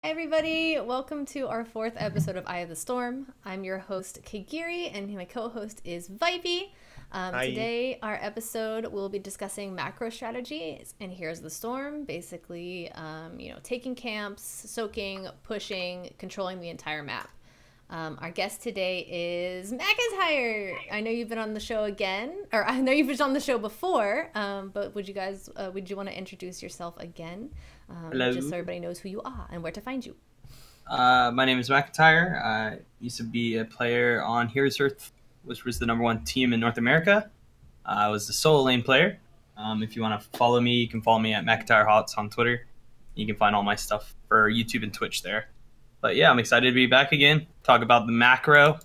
Hi everybody, welcome to our fourth episode of Eye of the Storm. I'm your host Kagirii and my co-host is Vipey. Hi. Today our episode will be discussing macro strategies and Here's the Storm. Basically, taking camps, soaking, pushing, controlling the entire map. Our guest today is McIntyre. I know you've been on the show again, or I know you've been on the show before, but would you want to introduce yourself again? Hello. Just so everybody knows who you are and where to find you. My name is McIntyre. I used to be a player on HeroesHearth, which was the #1 team in North America. I was the solo lane player. If you want to follow me, you can follow me at McIntyre Hots on Twitter. You can find all my stuff for YouTube and Twitch there. But yeah, I'm excited to be back again. Talk about the macro.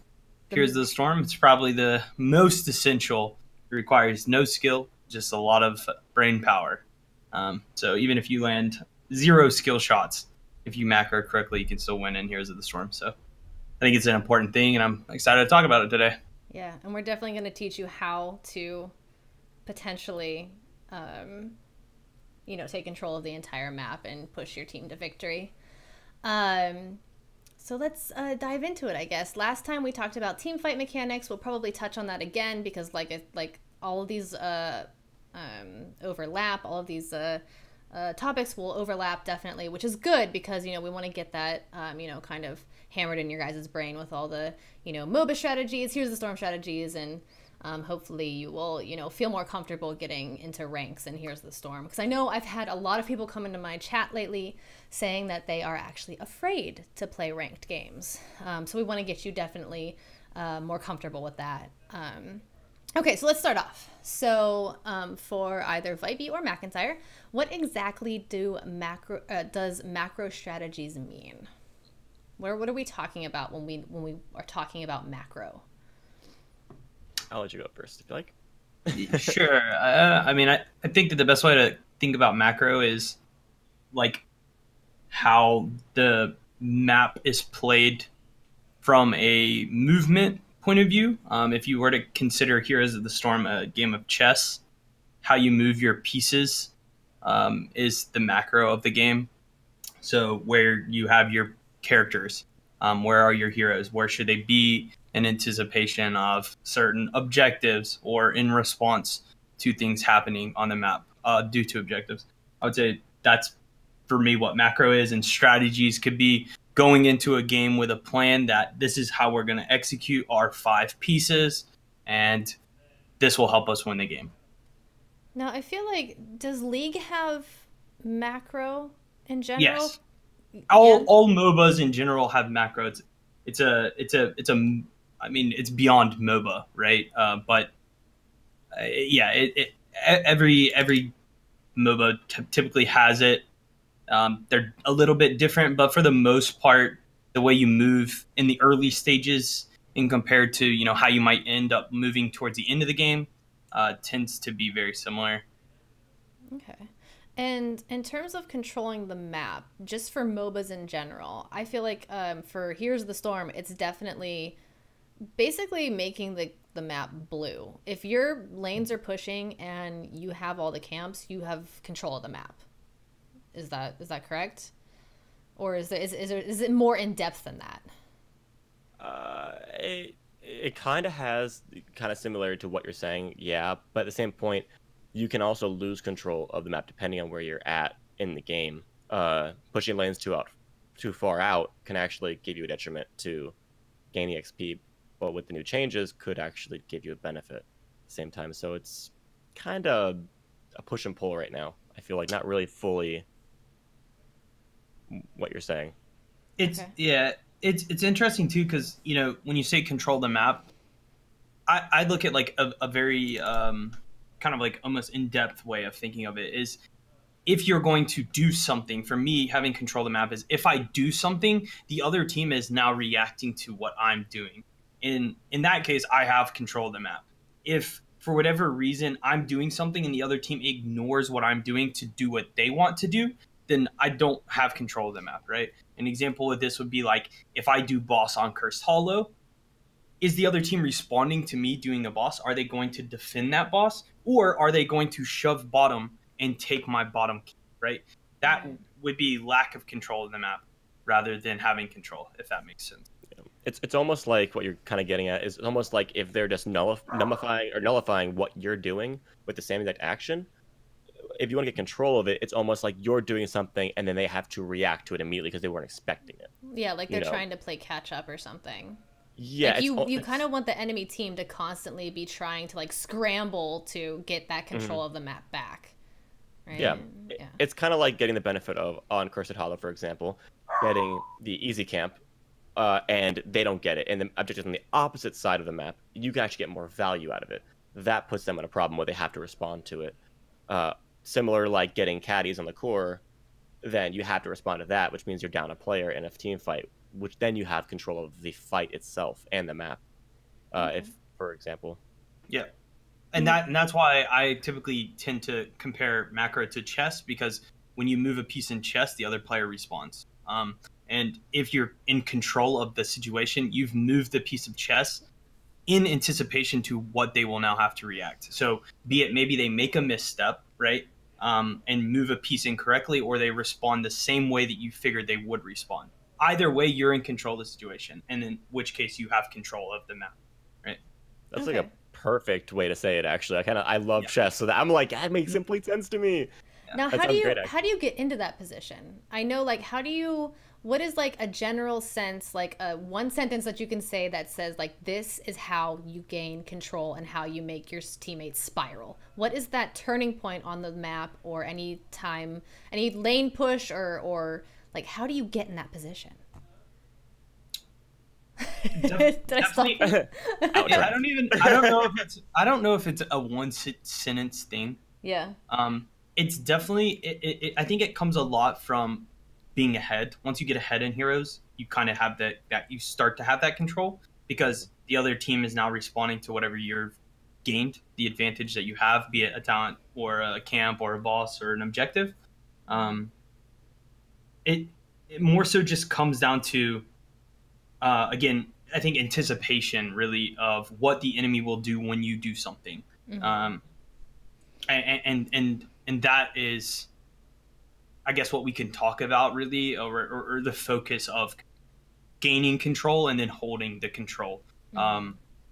Here's the Storm. It's probably the most essential. It requires no skill, just a lot of brain power. So even if you land 0 skill shots, if you macro correctly, you can still win in Heroes of the Storm. So I think it's an important thing, and I'm excited to talk about it today. Yeah, and we're definitely going to teach you how to potentially, take control of the entire map and push your team to victory. So let's dive into it, I guess. Last time we talked about team fight mechanics. We'll probably touch on that again because like all of these overlap. All of these topics will overlap definitely, which is good because, we want to get that, kind of hammered in your guys' brain with all the, MOBA strategies, Here's the Storm strategies, and hopefully you will, feel more comfortable getting into ranks and Here's the Storm. Because I know I've had a lot of people come into my chat lately saying that they are actually afraid to play ranked games. So we want to get you definitely more comfortable with that. Okay, so let's start off. So for either Vipey or McIntyre, what exactly does macro strategies mean? What are we talking about when we are talking about macro? I'll let you go first if you like. Sure. I think that the best way to think about macro is like how the map is played from a movement point of view. If you were to consider Heroes of the Storm a game of chess, how you move your pieces is the macro of the game. So where you have your characters, where are your heroes? Where should they be in anticipation of certain objectives or in response to things happening on the map due to objectives? I would say that's for me what macro is, and strategies could be going into a game with a plan that this is how we're going to execute our 5 pieces, and this will help us win the game. Now, I feel like, does League have macro in general? Yes. All MOBAs in general have macro. It's beyond MOBA, right? Every MOBA typically has it. They're a little bit different, but for the most part, the way you move in the early stages in compared to, how you might end up moving towards the end of the game tends to be very similar. Okay. And in terms of controlling the map, just for MOBAs in general, I feel like for Here's the Storm, it's definitely basically making the map blue. If your lanes are pushing and you have all the camps, you have control of the map. Is that correct? Or is it more in depth than that? It kind of has kind of similar to what you're saying, yeah. But at the same point, you can also lose control of the map depending on where you're at in the game. Pushing lanes too far out can actually give you a detriment to gaining XP, but with the new changes, could actually give you a benefit at the same time. So it's kind of a push and pull right now. I feel like not really fully what you're saying. It's interesting too, because when you say control the map, I look at like a very kind of like almost in-depth way of thinking of it is, if you're going to do something, for me, having control of the map is if I do something, the other team is now reacting to what I'm doing. In that case, I have control of the map. If for whatever reason I'm doing something and the other team ignores what I'm doing to do what they want to do, then I don't have control of the map, right? An example of this would be like if I do boss on Cursed Hollow, is the other team responding to me doing the boss? Are they going to defend that boss, or are they going to shove bottom and take my bottom, right? That would be lack of control of the map. rather than having control, if that makes sense. It's almost like what you're kind of getting at is almost like if they're just nullifying what you're doing with the same exact action. If you want to get control of it, it's almost like you're doing something and then they have to react to it immediately because they weren't expecting it. Yeah, like they're trying to play catch up or something. Yeah, like you kind of want the enemy team to constantly be trying to like scramble to get that control of the map back. Right? Yeah. It's kind of like getting the benefit of on Cursed Hollow, for example, getting the easy camp. And they don't get it, and the objectives on the opposite side of the map, you can actually get more value out of it. That puts them in a problem where they have to respond to it. Similar like getting caddies on the core, then you have to respond to that, which means you're down a player in a team fight, which then you have control of the fight itself and the map. If, for example. Yeah. And that's why I typically tend to compare macro to chess, because when you move a piece in chess, the other player responds. And if you're in control of the situation, you've moved the piece of chess in anticipation to what they will now have to react. So be it maybe they make a misstep, right, and move a piece incorrectly, or they respond the same way that you figured they would respond. Either way, you're in control of the situation, and in which case you have control of the map, right? That's like a perfect way to say it, actually. I love chess, so that I'm like, that makes complete sense to me. Now, how do you get into that position? I know, like, what is like a general sense, like one sentence that you can say that says like, this is how you gain control and how you make your teammates spiral? What is that turning point on the map, or any lane push, or like, how do you get in that position? Did I stop? I don't know if it's a one sentence thing. Yeah. It's definitely I think it comes a lot from being ahead. Once you get ahead in Heroes, you kind of have that you start to have that control, because the other team is now responding to whatever you've gained, the advantage that you have, be it a talent or a camp or a boss or an objective. It more so just comes down to again, I think anticipation really of what the enemy will do when you do something. And that is, I guess, what we can talk about really, or the focus of gaining control and then holding the control.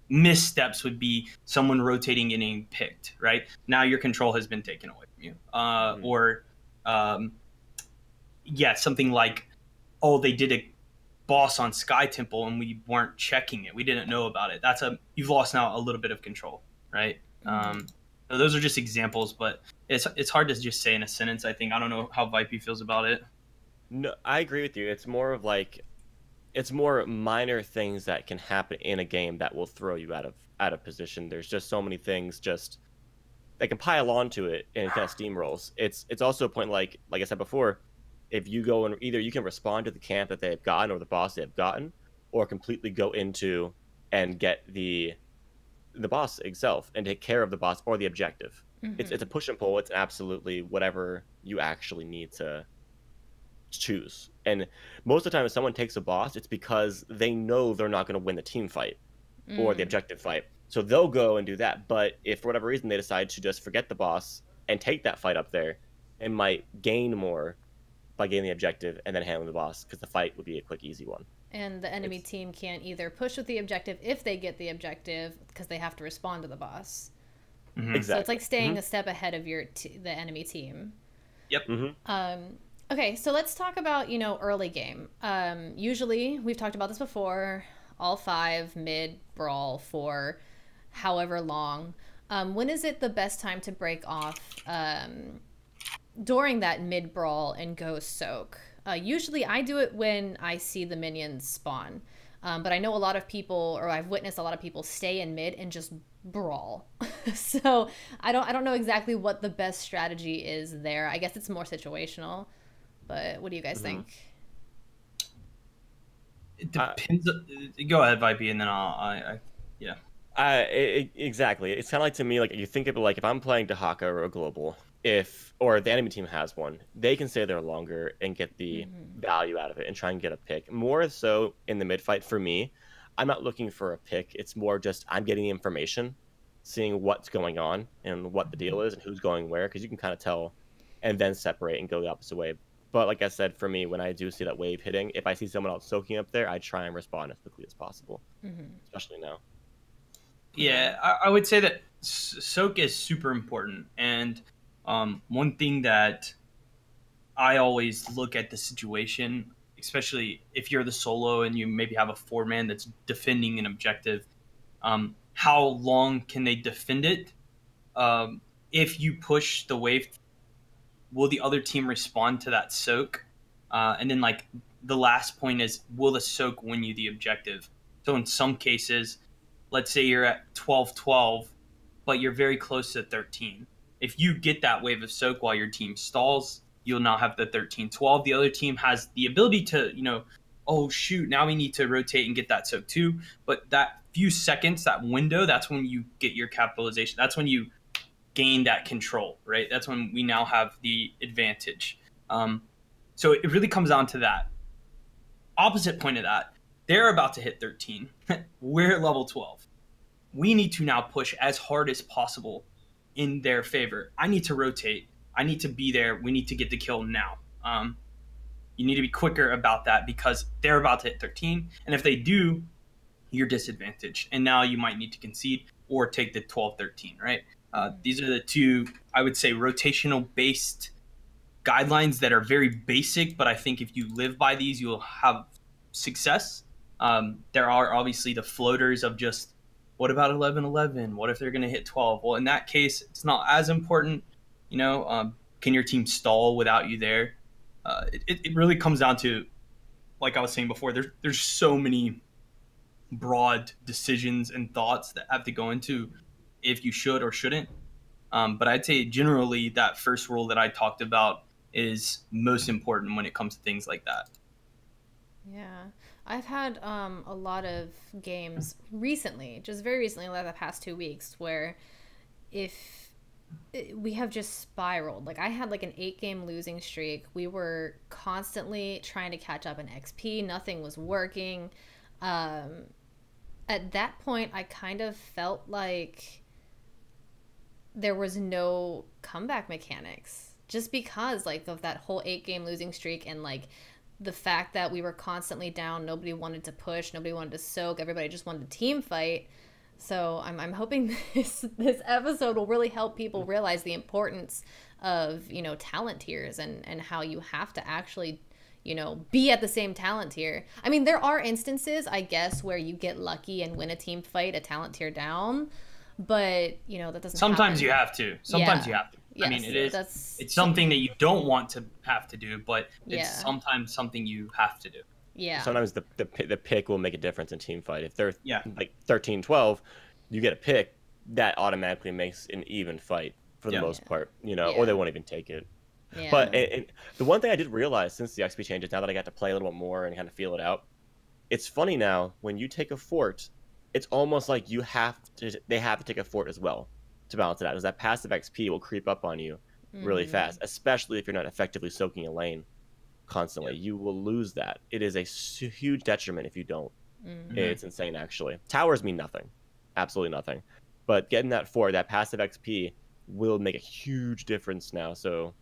Missteps would be someone rotating and getting picked, right? Now your control has been taken away from you. Or something like, oh, they did a boss on Sky Temple and we weren't checking it. We didn't know about it. You've lost now a little bit of control, right? So those are just examples, but it's hard to just say in a sentence, I think. I don't know how Vipey feels about it. No, I agree with you. It's more of like, it's more minor things that can happen in a game that will throw you out of position. There's just so many things that can pile onto it and it kind of steamrolls. It's also a point like I said before, if you go and either you can respond to the camp that they've gotten or the boss they've gotten, or completely go into and get the boss itself and take care of the boss or the objective. It's a push and pull. It's absolutely whatever you actually need to choose. And most of the time, if someone takes a boss, it's because they know they're not going to win the team fight or the objective fight. So they'll go and do that. But if for whatever reason they decide to just forget the boss and take that fight up there, it might gain more by getting the objective and then handling the boss, because the fight would be a quick, easy one. And the enemy team can't either push with the objective if they get the objective, because they have to respond to the boss. Exactly. So it's like staying a step ahead of the enemy team. Yep. Okay, so let's talk about, early game. Usually, we've talked about this before, all 5 mid brawl for however long. When is it the best time to break off during that mid brawl and go soak? Usually I do it when I see the minions spawn. But I know a lot of people, or I've witnessed a lot of people stay in mid and just brawl. So I don't know exactly what the best strategy is there. I guess it's more situational. But what do you guys think? It depends. Go ahead, Vipey, and then exactly. It's kind of like, to me, like, you think of it like if I'm playing Dahaka or a global, or the enemy team has one, they can stay there longer and get the value out of it and try and get a pick. More so in the mid fight, for me, I'm not looking for a pick. It's more just I'm getting the information, seeing what's going on and what the deal is and who's going where, because you can kind of tell, and then separate and go the opposite way But like I said, for me, when I do see that wave hitting, if I see someone else soaking up there, I try and respond as quickly as possible, especially now. Yeah, I would say that soak is super important. And one thing that I always look at the situation, especially if you're the solo and you maybe have a 4-man that's defending an objective, how long can they defend it? If you push the wave, will the other team respond to that soak? And then like the last point is, will the soak win you the objective? So in some cases, let's say you're at 12-12, but you're very close to 13. If you get that wave of soak while your team stalls, you'll now have the 13-12. The other team has the ability to, oh shoot, now we need to rotate and get that soak too. But that few seconds, that window, that's when you get your capitalization. That's when you gain that control, right? That's when we now have the advantage. So it really comes down to that. Opposite point of that, they're about to hit 13. We're at level 12. We need to now push as hard as possible in their favor. I need to rotate. I need to be there. We need to get the kill now. You need to be quicker about that because they're about to hit 13. And if they do, you're disadvantaged. And now you might need to concede or take the 12-13, right? These are the two, I would say, rotational-based guidelines that are very basic, but I think if you live by these, you'll have success. There are obviously the floaters of just, what about 11-11? What if they're going to hit 12? Well, in that case, it's not as important. Can your team stall without you there? It really comes down to, like I was saying before, there's so many broad decisions and thoughts that have to go into if you should or shouldn't. But I'd say generally that first rule that I talked about is most important when it comes to things like that. Yeah. I've had a lot of games recently, just very recently, like the past 2 weeks, where if we have just spiraled. Like I had like an 8-game losing streak. We were constantly trying to catch up in XP. Nothing was working. At that point, I kind of felt like there was no comeback mechanics just because like of that whole 8-game losing streak and like the fact that we were constantly down. Nobody wanted to push. Nobody wanted to soak. Everybody just wanted to team fight. So I'm hoping this episode will really help people realize the importance of, talent tiers and how you have to actually, be at the same talent tier. I mean, there are instances, I guess, where you get lucky and win a team fight a talent tier down, but, that doesn't Sometimes happen. you have to. Sometimes you have to. Yes, I mean, it's something that you don't want to have to do, but it's sometimes something you have to do. Yeah. Sometimes the pick will make a difference in team fight. If they're like 13-12, you get a pick, that automatically makes an even fight for the most part, or they won't even take it. Yeah. But and the one thing I did realize since the XP changes, now that I got to play a little bit more and kind of feel it out, it's funny now when you take a fort, it's almost like they have to take a fort as well to balance it out, because that passive XP will creep up on you really fast, especially if you're not effectively soaking a lane constantly. You will lose that. It is a huge detriment if you don't. It's insane, actually. Towers mean nothing, absolutely nothing, but getting that fort, that passive XP, will make a huge difference now. So,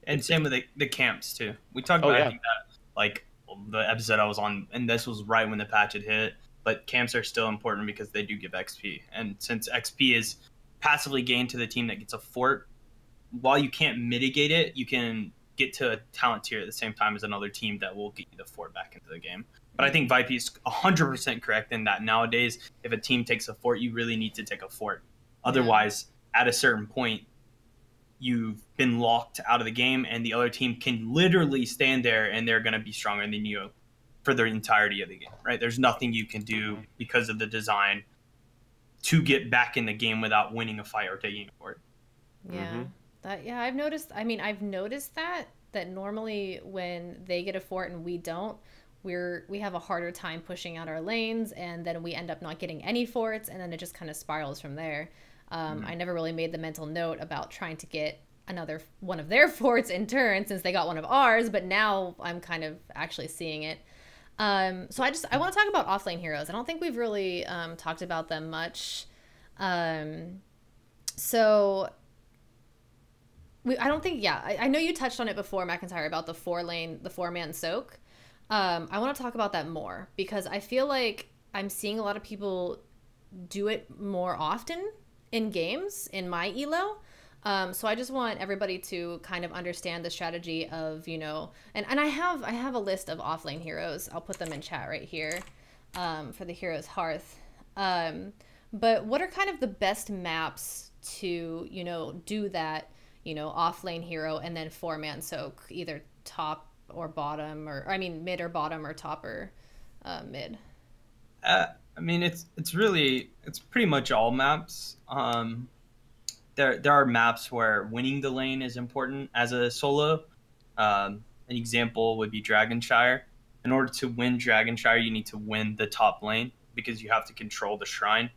and same with the camps too. We talked about I think that like the episode I was on, and this was right when the patch had hit. But camps are still important because they do give XP, and since XP is passively gained to the team that gets a fort, while you can't mitigate it, you can get to a talent tier at the same time as another team that will get you the fort back into the game. But I think Vipey is 100% correct in that nowadays, if a team takes a fort, you really need to take a fort. Otherwise, at a certain point, you've been locked out of the game, and the other team can literally stand there, and they're going to be stronger than you for the entirety of the game, right? There's nothing you can do because of the design to get back in the game without winning a fight or taking a fort. Yeah. I've noticed that normally when they get a fort and we don't, we have a harder time pushing out our lanes, and then we end up not getting any forts, and then it just kind of spirals from there. I never really made the mental note about trying to get another one of their forts in turn since they got one of ours, but now I'm kind of actually seeing it. So I want to talk about offlane heroes. I don't think we've really talked about them much. So I don't think, yeah, I know you touched on it before, McIntyre, about the 4-man soak. I want to talk about that more because I feel like I'm seeing a lot of people do it more often in games in my elo. So I just want everybody to kind of understand the strategy of, and I have a list of offlane heroes. I'll put them in chat right here for the Heroes Hearth. But what are kind of the best maps to, do that, offlane hero and then 4-man soak, either top or bottom, or I mean mid or bottom, or top or mid? I mean, it's pretty much all maps. There are maps where winning the lane is important as a solo. An example would be Dragonshire. In order to win Dragonshire, you need to win the top lane because you have to control the shrine.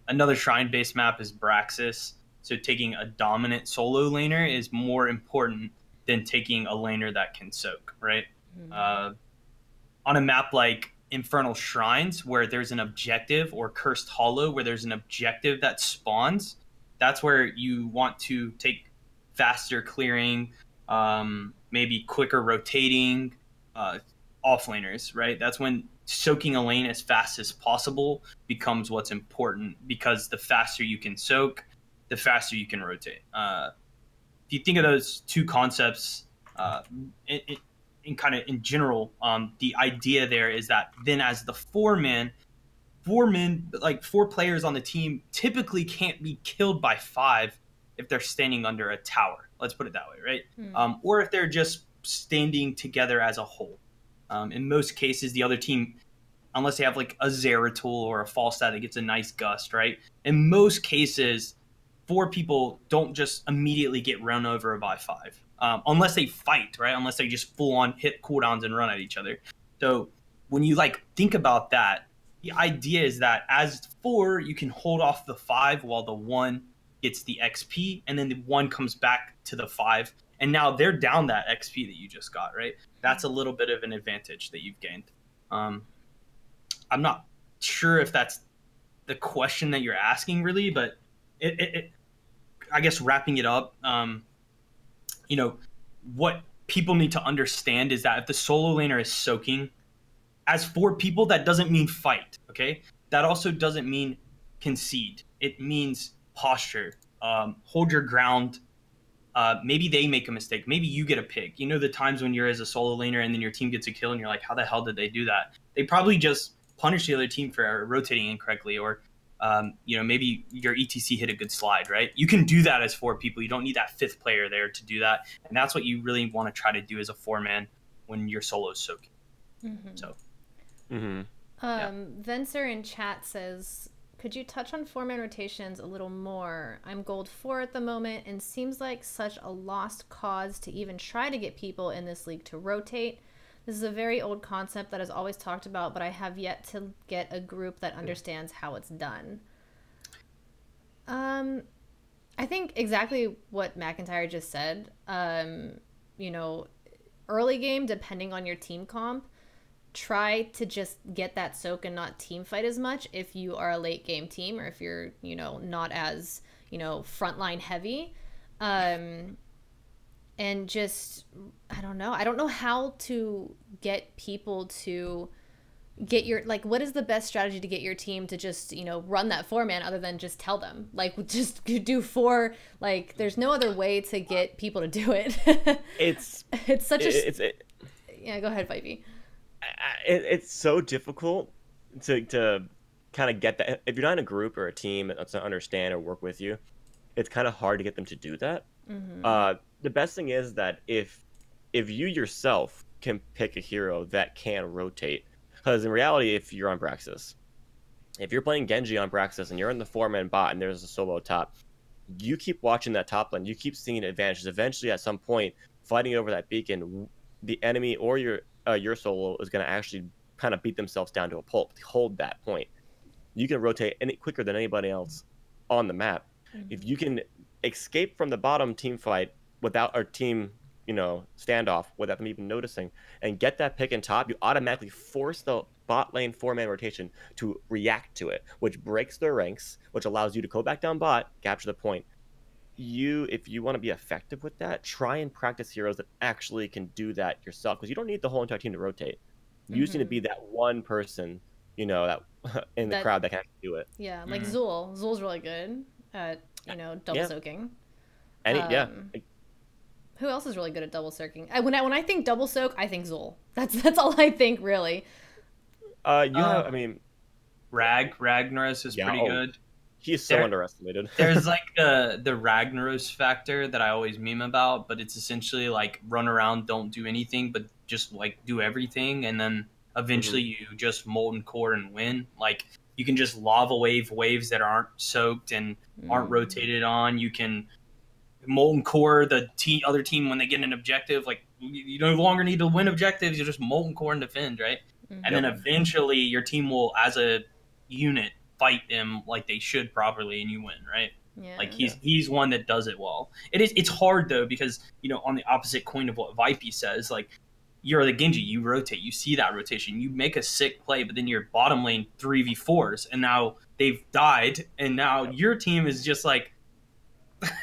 Another shrine-based map is Braxis. So taking a dominant solo laner is more important than taking a laner that can soak, right? Mm-hmm. On a map like Infernal Shrines, where there's an objective, or Cursed Hollow, where there's an objective that spawns, that's where you want to take faster clearing, maybe quicker rotating offlaners, right? That's when soaking a lane as fast as possible becomes what's important, because the faster you can soak, the faster you can rotate. If you think of those two concepts in kind of in general, the idea there is that then as the 4-man, like 4 players on the team typically can't be killed by 5 if they're standing under a tower. Let's put it that way, right? Or if they're just standing together as a whole. In most cases, the other team, unless they have like a Zeratul or a Falstad that gets a nice gust, right? In most cases, 4 people don't just immediately get run over by 5, unless they fight, right? Unless they just full on hit cooldowns and run at each other. So when you like think about that, the idea is that as 4, you can hold off the 5 while the 1 gets the XP, and then the 1 comes back to the 5, and now they're down that XP that you just got, right? That's a little bit of an advantage that you've gained. I'm not sure if that's the question that you're asking, really, but I guess wrapping it up, what people need to understand is that if the solo laner is soaking, as 4 people, that doesn't mean fight, okay? That also doesn't mean concede. It means posture, hold your ground. Maybe they make a mistake. Maybe you get a pick. The times when you're as a solo laner and then your team gets a kill and you're like, how the hell did they do that? They probably just punished the other team for rotating incorrectly, or maybe your ETC hit a good slide, right? You can do that as 4 people. You don't need that 5th player there to do that. And that's what you really want to try to do as a 4-man when your solo is soaking. Mm-hmm. So, Venser in chat says, could you touch on 4-man rotations a little more? I'm gold 4 at the moment and seems like such a lost cause to even try to get people in this league to rotate. This is a very old concept that is always talked about, but I have yet to get a group that understands how it's done. I think exactly what McIntyre just said. Early game, depending on your team comp, try to just get that soak and not team fight as much if you are a late game team, or if you're, not as, frontline heavy. And just, I don't know how to get people to get your, like, what is the best strategy to get your team to just, run that 4-man other than just tell them, like, just do 4, like, there's no other way to get people to do it. It's such a, yeah, go ahead, Vipey. It's so difficult to kind of get that. If you're not in a group or a team that's to understand or work with you, it's kind of hard to get them to do that. Mm-hmm. The best thing is that if you yourself can pick a hero that can rotate, because in reality, if you're on Braxis, if you're playing Genji on Braxis and you're in the 4-man bot and there's a solo top, you keep watching that top lane, you keep seeing advantages. Eventually, at some point, fighting over that beacon, the enemy or your solo is going to actually kind of beat themselves down to a pulp to hold that point. You can rotate any quicker than anybody else on the map. Mm-hmm. If you can escape from the bottom team fight without our team, standoff without them even noticing, and get that pick in top, you automatically force the bot lane 4-man rotation to react to it, which breaks their ranks, which allows you to go back down bot, capture the point, if you want to be effective with that, try and practice heroes that actually can do that yourself, because you don't need the whole entire team to rotate. You just need to be that one person, you know, that in the crowd that can actually do it. Yeah, like Zool. Zool's really good at, you know, double soaking. Who else is really good at double soaking? When I think double soak, I think Zool. That's all I think, really. I mean, Ragnaros is pretty good. He's so underestimated. There's like the Ragnaros factor that I always meme about, but it's essentially like run around, don't do anything, but just like do everything, and then eventually you just molten core and win. Like you can just lava wave waves that aren't soaked and aren't rotated on. You can molten core the other team when they get an objective. Like you no longer need to win objectives. You just molten core and defend, right? And then eventually your team will, as a unit, fight them like they should properly, and you win, right? Yeah. Like he's one that does it well. It's hard though, because you know, on the opposite coin of what Vipey says, like you're the Genji, you rotate, you see that rotation, you make a sick play, but then your bottom lane 3v4s, and now they've died, and now your team is just like,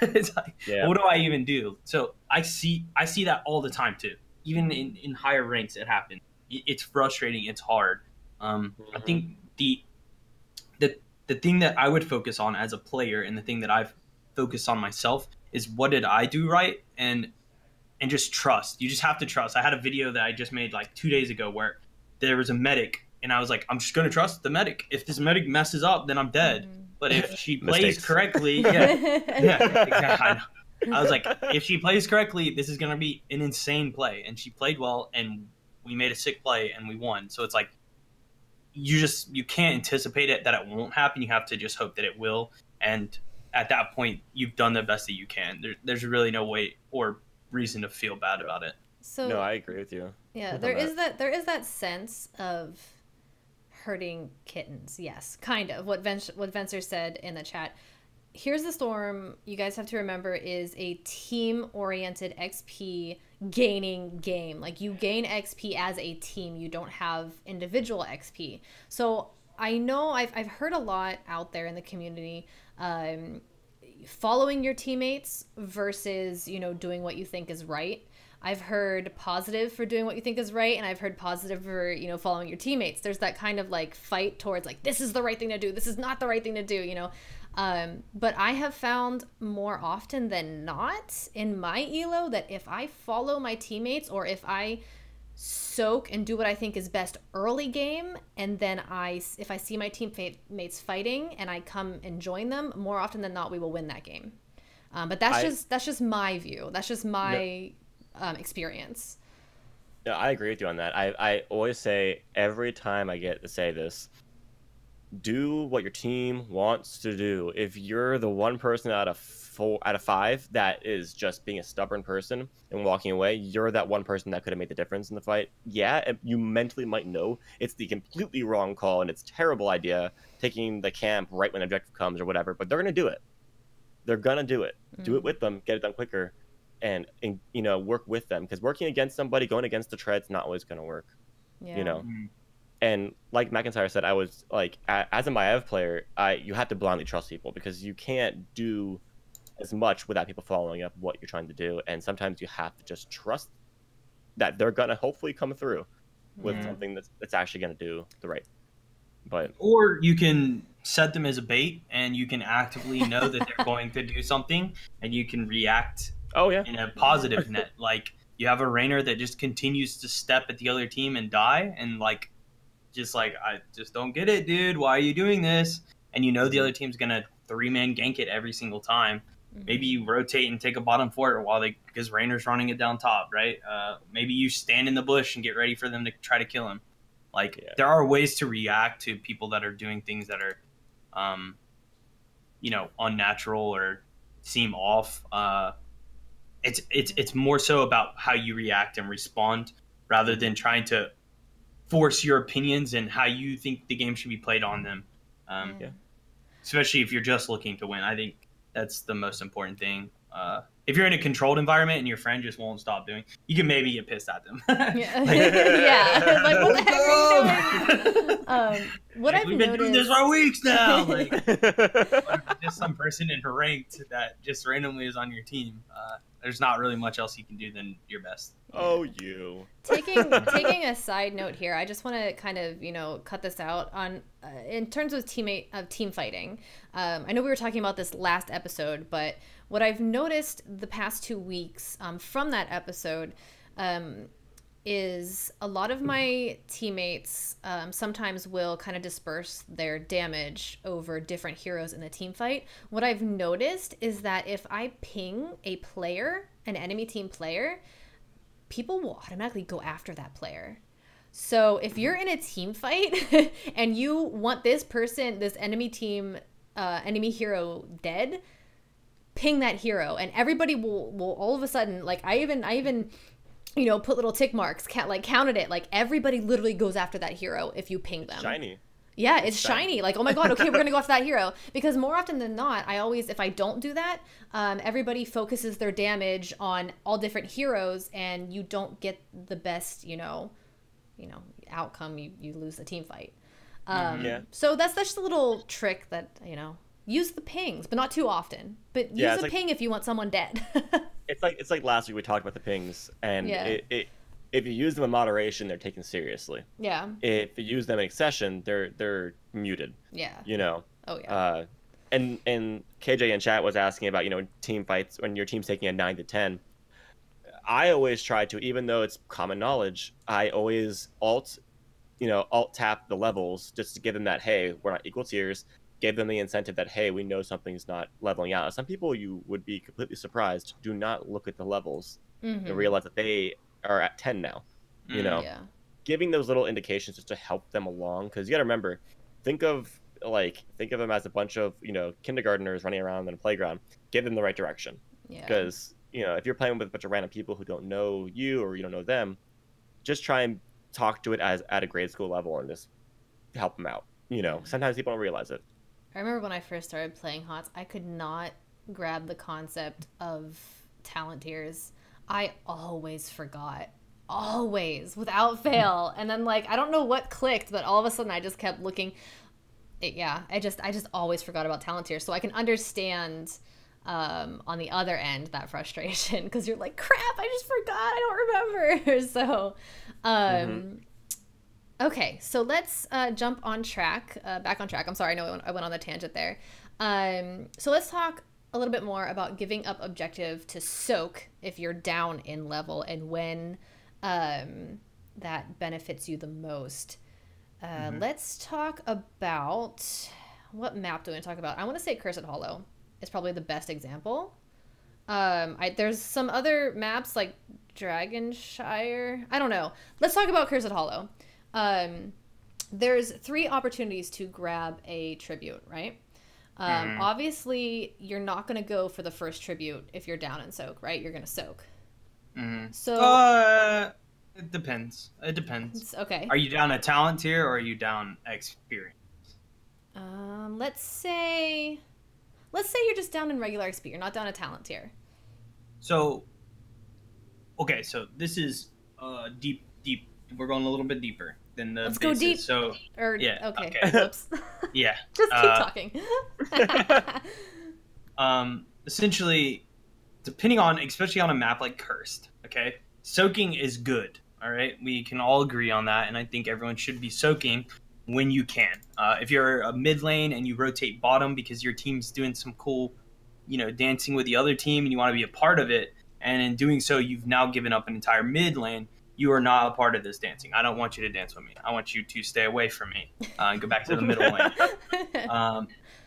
it's like, what do I even do? So I see that all the time too. Even in higher ranks, it happens. It's frustrating. It's hard. I think the thing that I would focus on as a player, and the thing that I've focused on myself, is what did I do right, and just trust. You just have to trust. I had a video that I just made like 2 days ago where there was a medic, and I was like, I'm just going to trust the medic. If this medic messes up, then I'm dead. But if she plays correctly, exactly. I was like, if she plays correctly, this is going to be an insane play. And she played well, and we made a sick play, and we won. So it's like, you can't anticipate it, that it won't happen. You have to just hope that it will. And at that point, you've done the best that you can. There's really no way or reason to feel bad about it. So no, I agree with you. Yeah, there is that sense of hurting kittens. Yes, kind of. What Venser said in the chat. Here's the Storm, you guys have to remember, is a team-oriented XP gaining game. Like, you gain XP as a team. You don't have individual XP. So I know I've heard a lot out there in the community, following your teammates versus, you know, doing what you think is right. I've heard positive for doing what you think is right, and I've heard positive for, you know, following your teammates. There's that kind of like fight towards like, this is the right thing to do, this is not the right thing to do, you know. But I have found more often than not in my elo that if I follow my teammates, or if I soak and do what I think is best early game, and then if I see my teammates fighting and I come and join them, more often than not we will win that game. But that's just my view. That's just my experience. No, I agree with you on that. I always say, every time I get to say this, do what your team wants to do. If you're the one person out of 5 that is just being a stubborn person and walking away, you're that one person that could have made the difference in the fight. Yeah, you mentally might know it's the completely wrong call and it's a terrible idea taking the camp right when objective comes or whatever, but they're going to do it. They're going to do it. Do it with them, get it done quicker, and you know, work with them, because working against somebody, going against the tread's not always going to work. Yeah. You know. And like McIntyre said, I was like, as a Maiev player, you have to blindly trust people, because you can't do as much without people following up what you're trying to do. And sometimes you have to just trust that they're gonna hopefully come through with something that's actually gonna do the right. Or you can set them as a bait, and you can actively know that they're going to do something, and you can react in a positive net. Like, you have a Rainer that just continues to step at the other team and die, and like, I just don't get it, dude. Why are you doing this? And you know the other team's gonna 3-man gank it every single time. Maybe you rotate and take a bottom fort because Rainer's running it down top, right? Maybe you stand in the bush and get ready for them to try to kill him. Like, there are ways to react to people that are doing things that are, you know, unnatural or seem off. It's more so about how you react and respond, rather than trying to force your opinions and how you think the game should be played on them. Especially if you're just looking to win. I think that's the most important thing. If you're in a controlled environment and your friend just won't stop doing, you can maybe get pissed at them. Like, what the heck are you doing? What I've we've been doing this for weeks now. Like, just some person in ranked that just randomly is on your team, there's not really much else you can do than your best. Oh, you. Taking a side note here, I just want to kind of, you know, cut this out on in terms of team fighting. I know we were talking about this last episode, but what I've noticed the past 2 weeks from that episode is a lot of my teammates sometimes will kind of disperse their damage over different heroes in the team fight. What I've noticed is that if I ping a player, an enemy team player, people will automatically go after that player. So if you're in a team fight and you want this person, this enemy team, enemy hero dead, ping that hero, and everybody will all of a sudden, like I even you know, put little tick marks, counted it. Like everybody literally goes after that hero if you ping them. Shiny. Yeah, it's shiny. Like, oh my god, okay, we're gonna go after that hero. Because more often than not, if I don't do that, everybody focuses their damage on all different heroes, and you don't get the best, you know, outcome. You lose the team fight. So that's just a little trick that, you know, use the pings, but not too often. But use a ping if you want someone dead. It's like last week we talked about the pings, and if you use them in moderation, they're taken seriously. Yeah. If you use them in accession, they're muted. Yeah. You know. Oh yeah. And KJ in chat was asking about, you know, team fights when your team's taking a 9 to 10. I always try to, even though it's common knowledge, I always alt tap the levels just to give them that, hey, we're not equal tiers. Give them the incentive that, hey, we know something's not leveling out. Some people, you would be completely surprised, do not look at the levels and realize that they are at 10 now. You know, giving those little indications just to help them along. Because you got to remember, think of them as a bunch of, you know, kindergartners running around in a playground. Give them the right direction. Because, you know, if you're playing with a bunch of random people who don't know you or you don't know them, just try and talk to it as at a grade school level and just help them out. You know, sometimes people don't realize it. I remember when I first started playing HOTS, I could not grab the concept of talent tiers. I always forgot. Always, without fail. And then, like, I don't know what clicked, but all of a sudden I just kept looking. I just always forgot about talent tiers. So I can understand on the other end that frustration, because you're like, crap, I just forgot. I don't remember. So, okay, so let's jump on track, back on track. I'm sorry, I know I went on the tangent there. So let's talk a little bit more about giving up objective to soak if you're down in level, and when that benefits you the most. Let's talk about, what map do I want to talk about? I want to say Cursed Hollow is probably the best example. There's some other maps like Dragonshire. I don't know. Let's talk about Cursed Hollow. There's 3 opportunities to grab a tribute, right? Obviously, you're not going to go for the first tribute if you're down in soak, right? You're going to soak. So it depends. It depends. Okay. Are you down a talent tier or are you down experience? Let's say you're just down in regular XP. You're not down a talent tier. So, okay, so this is deep. We're going a little bit deeper than the. Let's go deep. So, yeah. Okay. Whoops. Yeah. Just keep talking. Essentially, depending on, especially on a map like Cursed, okay, soaking is good. All right, we can all agree on that, and I think everyone should be soaking when you can. If you're a mid lane and you rotate bottom because your team's doing some cool, you know, dancing with the other team, and you want to be a part of it, and in doing so, you've now given up an entire mid lane. You are not a part of this dancing. I don't want you to dance with me. I want you to stay away from me and go back to the middle lane.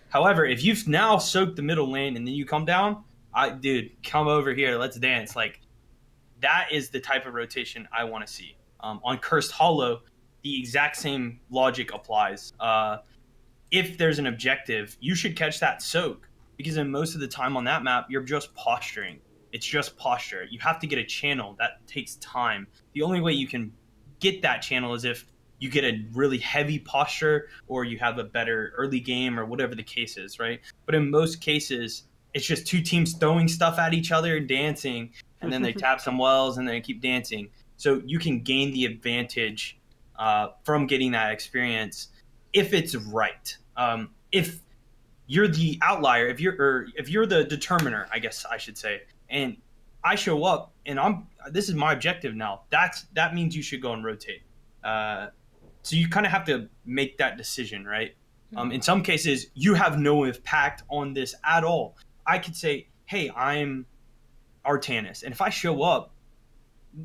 However, if you've now soaked the middle lane and then you come down, dude, come over here. Let's dance. Like, that is the type of rotation I want to see. On Cursed Hollow, the exact same logic applies. If there's an objective, you should catch that soak, because in most of the time on that map, you're just posturing. It's just posture. You have to get a channel. That takes time. The only way you can get that channel is if you get a really heavy posture or you have a better early game or whatever the case is, right? But in most cases, it's just 2 teams throwing stuff at each other and dancing, and then they tap some wells and they keep dancing. So you can gain the advantage from getting that experience if it's right. If you're the outlier, if you're the determiner, I guess I should say, and I show up and this is my objective now, that means you should go and rotate. So you kind of have to make that decision, right? In some cases, you have no impact on this at all. I could say, hey, I'm Artanis, and if I show up,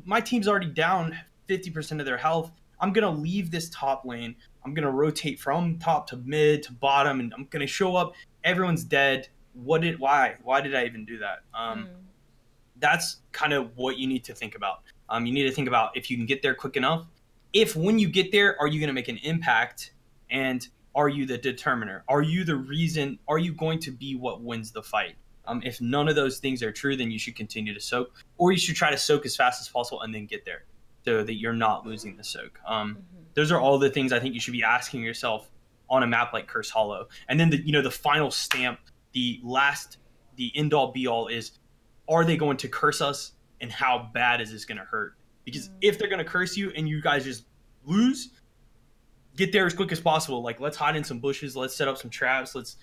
my team's already down 50% of their health. I'm going to leave this top lane. I'm going to rotate from top to mid to bottom, and I'm going to show up. Everyone's dead. Why did I even do that? That's kind of what you need to think about. You need to think about if you can get there quick enough. If when you get there, are you going to make an impact? And are you the determiner? Are you the reason? Are you going to be what wins the fight? If none of those things are true, then you should continue to soak, or you should try to soak as fast as possible and then get there so that you're not losing the soak. Those are all the things I think you should be asking yourself on a map like Curse Hollow. And then the final stamp, the end all be all is, are they going to curse us, and how bad is this going to hurt? Because if they're going to curse you and you guys just lose, get there as quick as possible. Like, let's hide in some bushes. Let's set up some traps. Let's,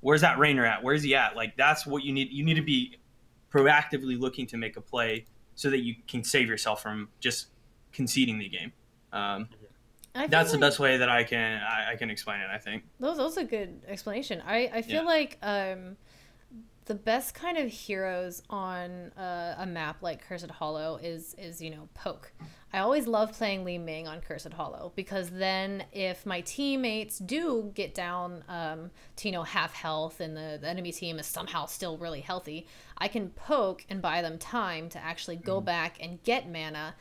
where's that Rainer at? Where's he at? Like, that's what you need. You need to be proactively looking to make a play so that you can save yourself from just conceding the game. That's the best way that I can explain it, I think. That was a good explanation. I feel like the best kind of heroes on a map like Cursed Hollow is poke. I always love playing Li Ming on Cursed Hollow, because then if my teammates do get down to half health and the enemy team is somehow still really healthy, I can poke and buy them time to actually go back and get mana,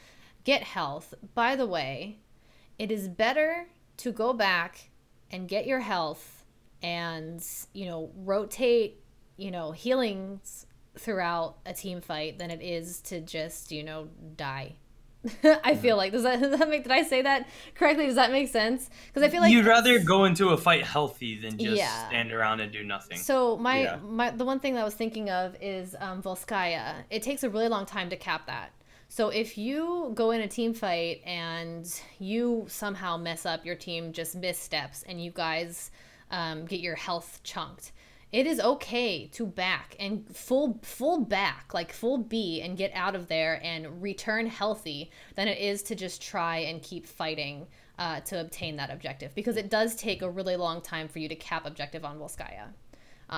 get health. By the way, it is better to go back and get your health and rotate healings throughout a team fight than it is to just die. I feel like did I say that correctly? Does that make sense? Because I feel like you'd rather go into a fight healthy than just stand around and do nothing. So the one thing that I was thinking of is Volskaya. It takes a really long time to cap that. So if you go in a team fight and you somehow mess up, your team just missteps, and you guys get your health chunked, it is okay to back and full back, like full B, and get out of there and return healthy than it is to just try and keep fighting to obtain that objective, because it does take a really long time for you to cap objective on Volskaya.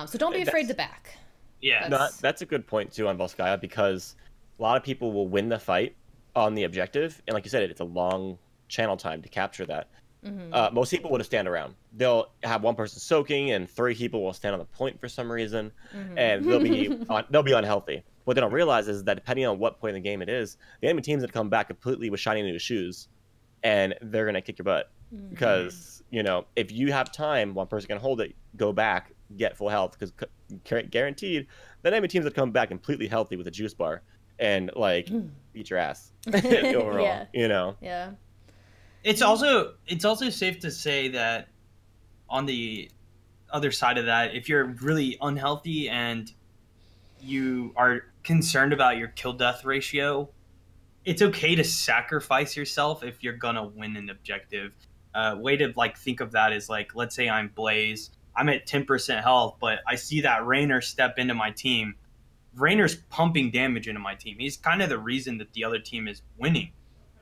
So don't be afraid to back. Yeah, that's a good point too on Volskaya, because a lot of people will win the fight on the objective, and like you said, it's a long channel time to capture that. Most people will just stand around. They'll have one person soaking, and 3 people will stand on the point for some reason, and they'll be unhealthy. What they don't realize is that depending on what point in the game it is, the enemy team's gonna come back completely with shiny new shoes, and they're gonna kick your butt. Because if you have time, one person can hold it, go back, get full health, because guaranteed that enemy team's gonna come back completely healthy with a juice bar and beat your ass overall. Yeah. It's also safe to say that on the other side of that, if you're really unhealthy and you are concerned about your kill death ratio, it's okay to sacrifice yourself if you're gonna win an objective. Way to think of that is let's say I'm Blaze, I'm at 10% health, but I see that Rainer step into my team. Rainer's pumping damage into my team. He's kind of the reason that the other team is winning.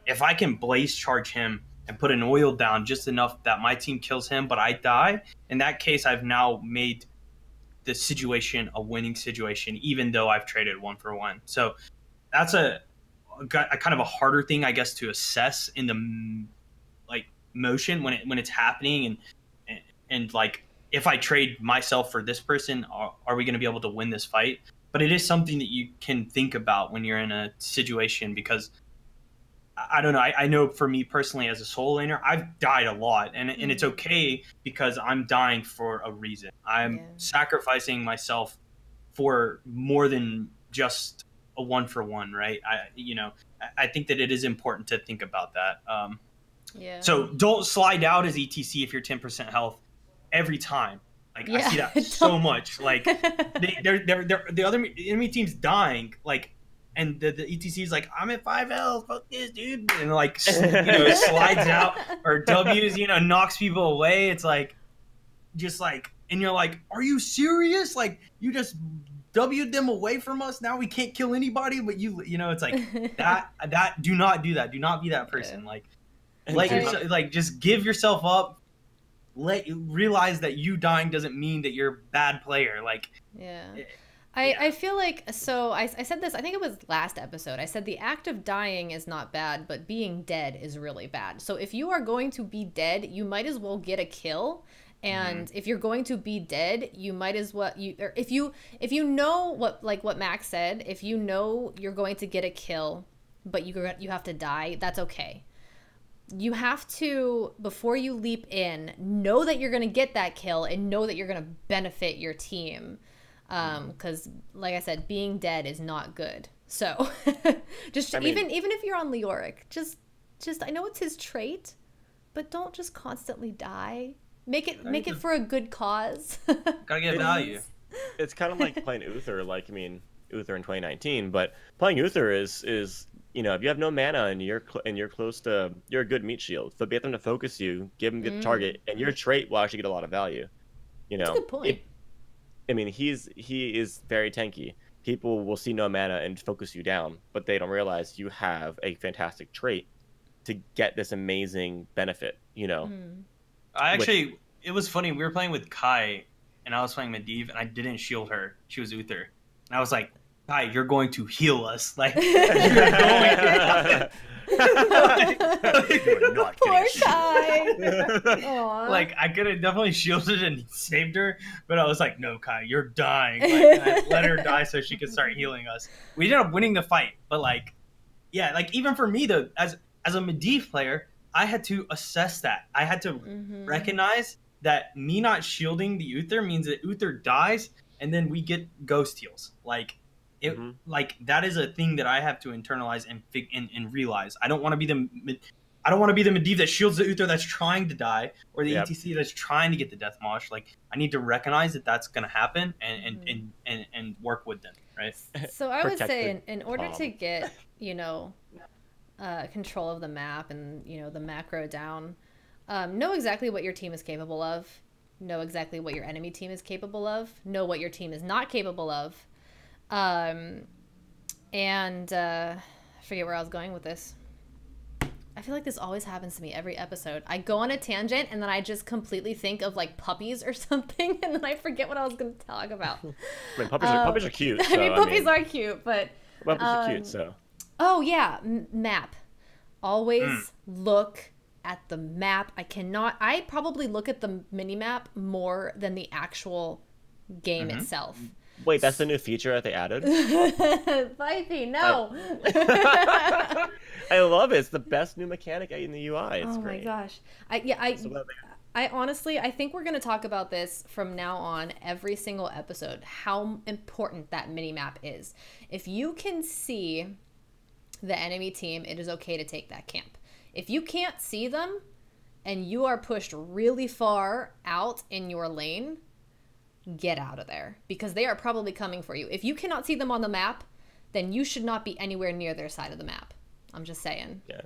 If I can Blaze charge him and put an oil down just enough that my team kills him, but I die, in that case, I've now made the situation a winning situation, even though I've traded 1 for 1. So that's a kind of a harder thing, I guess, to assess in the motion when it's happening, and if I trade myself for this person, are we going to be able to win this fight? But it is something that you can think about when you're in a situation, because I don't know. I know for me personally as a solo laner, I've died a lot, and it's okay, because I'm dying for a reason. I'm sacrificing myself for more than just a 1 for 1, right? I think that it is important to think about that. So don't slide out as ETC if you're 10% health every time. I see that so much. The other enemy team's dying, and the ETC is I'm at 5 health, fuck this, dude, and slides out, or W's, knocks people away. It's and you're like, are you serious? Like, you just W'd them away from us. Now we can't kill anybody, but you know, it's like that. Do not do that. Do not be that person. Like, just give yourself up. Let you realize that you dying doesn't mean that you're a bad player. Like, I feel like, so I said this, I think it was last episode. I said the act of dying is not bad, but being dead is really bad. So if you are going to be dead, you might as well get a kill. And if you're going to be dead, you might as well, if you know what Max said, if you know you're going to get a kill, but you have to die, that's okay. You have to, before you leap in, know that you're going to get that kill and know that you're going to benefit your team. Because, like I said, being dead is not good. So, even if you're on Leoric, just I know it's his trait, but don't just constantly die. Make it for a good cause. Gotta get value. It's kind of like playing Uther. Like, I mean, Uther in 2019, but playing Uther is you know, if you have no mana and you're close to, you're a good meat shield. So get them to focus you, give them the target, and your trait will actually get a lot of value. You know, that's a good point. I mean, he is very tanky. People will see no mana and focus you down, but they don't realize you have a fantastic trait to get this amazing benefit. You know, it was funny. We were playing with Kai, and I was playing Medivh, and I didn't shield her. She was Uther, and I was like, Kai, you're going to heal us. Like, you're going to you're not Poor Kai. Like, I could have definitely shielded and saved her, but I was like, no, Kai, you're dying. Like, I let her die so she could start healing us. We ended up winning the fight, but like, yeah, like even for me though, as a Medivh player, I had to assess that. I had to recognize that me not shielding the Uther means that Uther dies, and then we get ghost heals. Like, like that is a thing that I have to internalize and realize. I don't want to be the Medivh that shields the Uther that's trying to die, or the ETC that's trying to get the Death Mosh. Like, I need to recognize that that's going to happen and work with them, right? So I would say in order to get, you know, control of the map and, you know, the macro down, know exactly what your team is capable of, know exactly what your enemy team is capable of, know what your team is not capable of. I forget where I was going with this. I feel like this always happens to me every episode. I go on a tangent and then I just completely think of like puppies or something, and then I forget what I was going to talk about. I mean, puppies are cute. So, I mean, puppies are cute, but puppies are cute. So. Oh yeah, map. Always look at the map. I probably look at the mini map more than the actual game itself. Wait, that's the new feature that they added? Vipey, no. I love it. It's the best new mechanic in the UI. It's great. My gosh. I honestly, I think we're going to talk about this from now on every single episode, how important that mini map is. If you can see the enemy team, it is okay to take that camp. If you can't see them and you are pushed really far out in your lane, get out of there, because they are probably coming for you. If you cannot see them on the map, then you should not be anywhere near their side of the map. I'm just saying. Yeah.